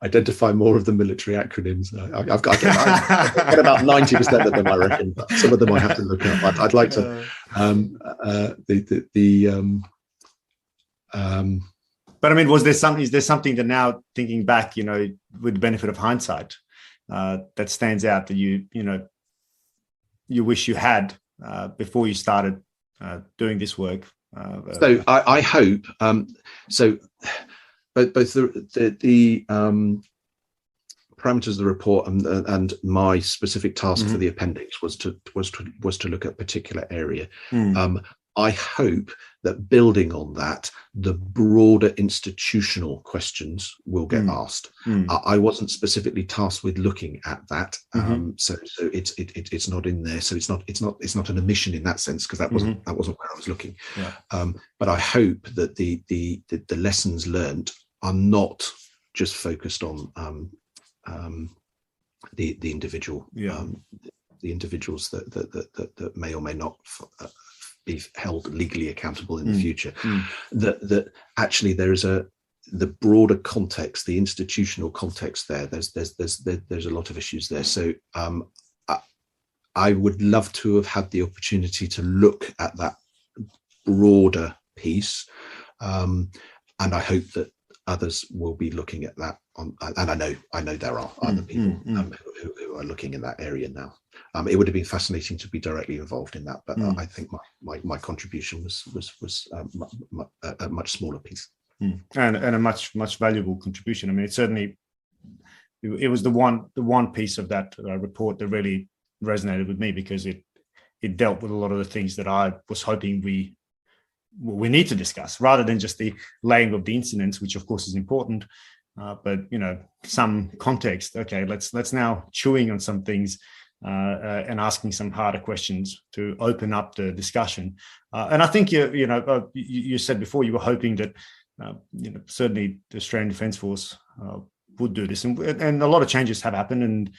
identify more of the military acronyms. I've got about 90% of them, I reckon. But some of them I have to look up. I'd like to. But I mean, is there something that now, thinking back, with the benefit of hindsight, that stands out that you wish you had before you started doing this work? So I hope so. Both the parameters of the report and my specific task for the appendix was to look at a particular area. I hope that building on that, the broader institutional questions will get asked. I wasn't specifically tasked with looking at that, so it's not in there. So it's not an omission in that sense, because that wasn't where I was looking. But I hope that the lessons learned are not just focused on the individual, the individuals that may or may not be held legally accountable in the future. That actually there is the broader context, the institutional context there. There's a lot of issues there. So I would love to have had the opportunity to look at that broader piece, and I hope that others will be looking at that. And I know there are other people who are looking in that area now. It would have been fascinating to be directly involved in that, but I think my contribution was a much smaller piece, and a much valuable contribution. I mean, it was the one piece of that report that really resonated with me, because it dealt with a lot of the things that I was hoping we need to discuss, rather than just the laying of the incidents, which of course is important, but some context. Okay, let's now chewing on some things. And asking some harder questions to open up the discussion. And I think you said before you were hoping that certainly the Australian Defence Force would do this, and a lot of changes have happened. And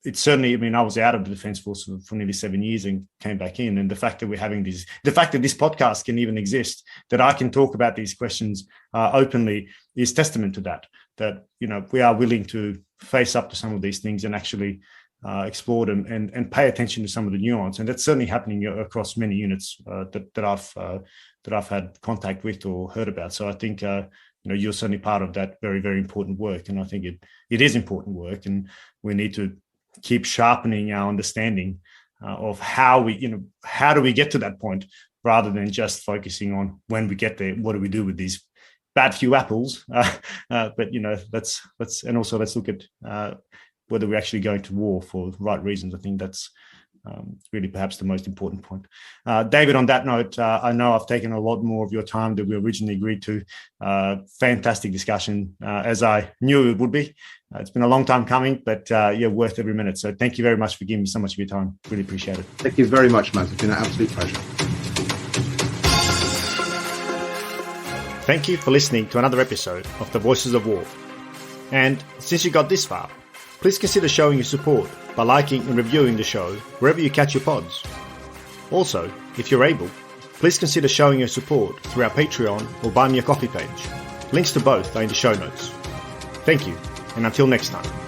it's certainly, I mean, I was out of the Defence Force for nearly 7 years and came back in. And the fact that we're having the fact that this podcast can even exist, that I can talk about these questions openly, is testament to that we are willing to face up to some of these things and actually explored and pay attention to some of the nuance. And that's certainly happening across many units that I've had contact with or heard about. So I think you're certainly part of that very, very important work. And I think it is important work, and we need to keep sharpening our understanding of how do we get to that point, rather than just focusing on when we get there, what do we do with these bad few apples? But let's look at whether we're actually going to war for the right reasons. I think that's really perhaps the most important point. David, on that note, I know I've taken a lot more of your time than we originally agreed to. Fantastic discussion, as I knew it would be. It's been a long time coming, but you're worth every minute. So thank you very much for giving me so much of your time. Really appreciate it. Thank you very much, Maz. It's been an absolute pleasure. Thank you for listening to another episode of The Voices of War. And since you got this far, please consider showing your support by liking and reviewing the show wherever you catch your pods. Also, if you're able, please consider showing your support through our Patreon or Buy Me a Coffee page. Links to both are in the show notes. Thank you, and until next time.